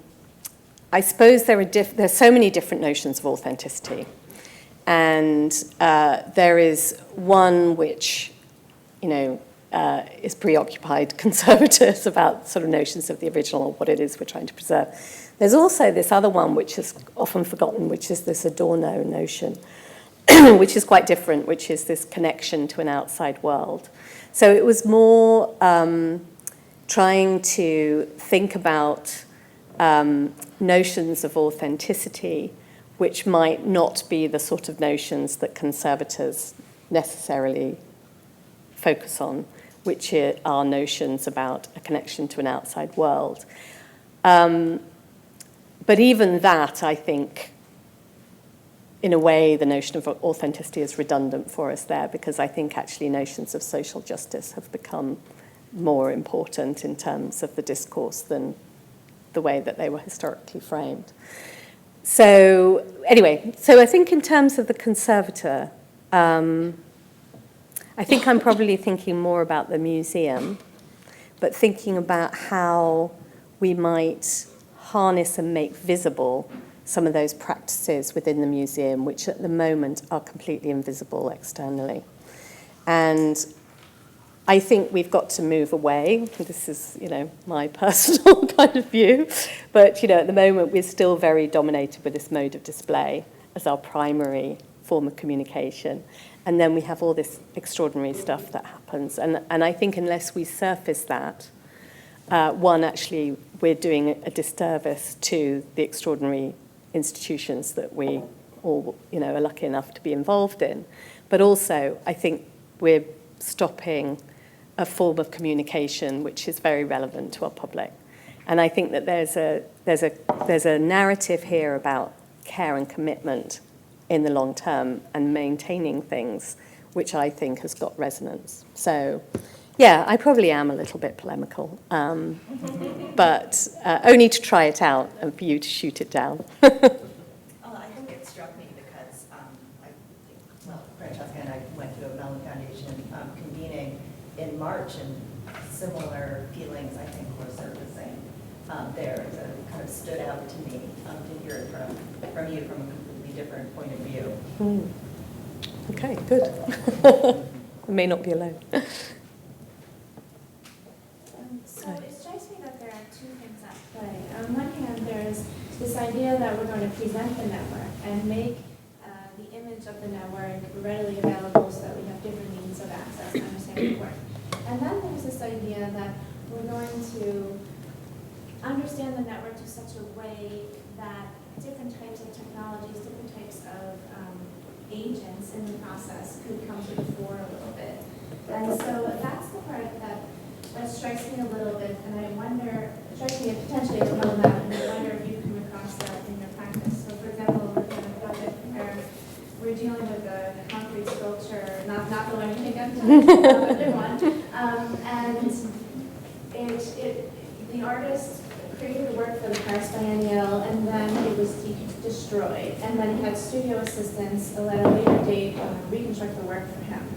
suppose there's so many different notions of authenticity. And there is one which, you know, is preoccupied conservators about sort of notions of the original or what it is we're trying to preserve. There's also this other one which is often forgotten, which is this Adorno notion, which is quite different, which is this connection to an outside world. So it was more trying to think about notions of authenticity which might not be the sort of notions that conservators necessarily focus on, which are notions about a connection to an outside world. But even that, I think, in a way, the notion of authenticity is redundant for us there, because I think actually notions of social justice have become more important in terms of the discourse than the way that they were historically framed. So anyway, so I think in terms of the conservator, I think I'm probably thinking more about the museum, but thinking about how we might harness and make visible some of those practices within the museum, which at the moment are completely invisible externally. And I think we've got to move away. This is, my personal kind of view. But, at the moment, we're still very dominated with this mode of display as our primary form of communication. And then we have all this extraordinary stuff that happens. And I think unless we surface that, actually, we're doing a disservice to the extraordinary institutions that we all, are lucky enough to be involved in. But also, I think we're stopping a form of communication which is very relevant to our public. And I think that there's a narrative here about care and commitment in the long term and maintaining things, which I think has got resonance. So, yeah, I probably am a little bit polemical, but only to try it out and for you to shoot it down. I think it struck me because, Francesca and I went to a Mellon Foundation convening in March, and similar feelings, I think, were surfacing there that kind of stood out to me to hear it from you from a completely different point of view. Okay, good. I may not be alone. So it strikes me that there are two things at play. On one hand, there's this idea that we're going to present the network and make the image of the network readily available so that we have different means of access and understanding the work. And then there's this idea that we're going to understand the network to such a way that different types of technologies, different types of agents in the process could come to the fore a little bit. And so that's the part that strikes me a little bit, and I wonder, it strikes me potentially as a little bit, and I wonder if you come across that in your practice. So for example, we're in a project where we're dealing with a concrete sculpture, not the one you think I'm talking about, but a different one. And the artist created the work for the Paris Biennial, and then it was destroyed. And then he had studio assistants at a later date reconstruct the work for him.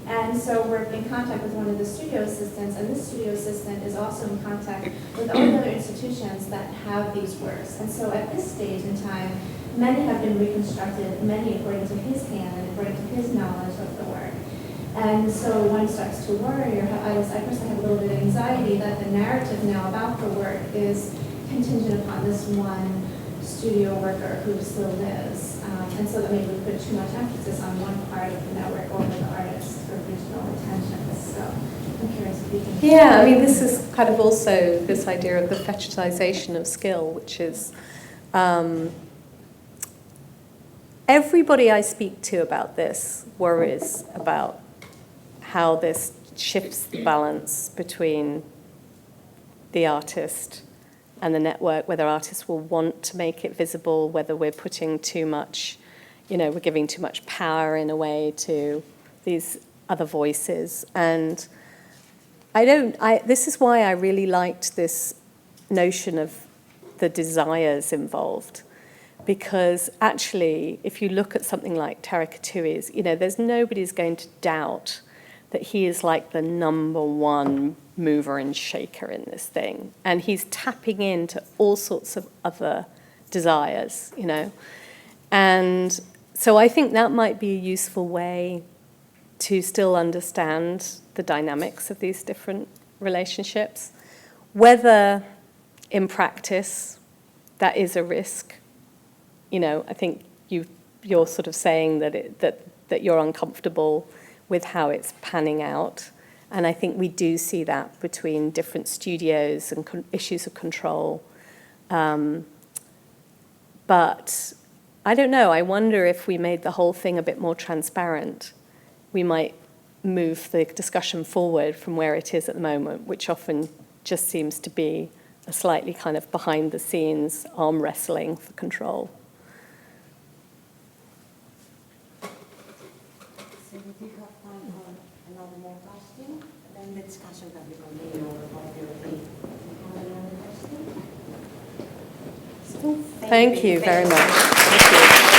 And so we're in contact with one of the studio assistants, and this studio assistant is also in contact with all the other institutions that have these works. And so at this stage in time, many have been reconstructed, many according to his hand and according to his knowledge of the work. And so one starts to worry, or I personally have a little bit of anxiety that the narrative now about the work is contingent upon this one studio worker who still lives. And so that maybe we put too much emphasis on one part of the network over the artist's original intentions. So I'm curious if you can... Yeah, I mean, this is kind of also this idea of the fetishization of skill, which is everybody I speak to about this worries about how this shifts the balance between the artist and the network, whether artists will want to make it visible, whether we're putting too much, we're giving too much power in a way to these other voices. And this is why I really liked this notion of the desires involved. Because actually, if you look at something like Tariq Atui's, there's nobody's going to doubt that he is like the number one mover and shaker in this thing. And he's tapping into all sorts of other desires, And so I think that might be a useful way to still understand the dynamics of these different relationships. Whether in practice that is a risk, I think you're sort of saying that you're uncomfortable with how it's panning out. And I think we do see that between different studios and issues of control. But I don't know, I wonder if we made the whole thing a bit more transparent, we might move the discussion forward from where it is at the moment, which often just seems to be a slightly kind of behind the scenes arm wrestling for control. So we do have time for another more question, then the discussion can be continued about your Thank you very much. Thank you.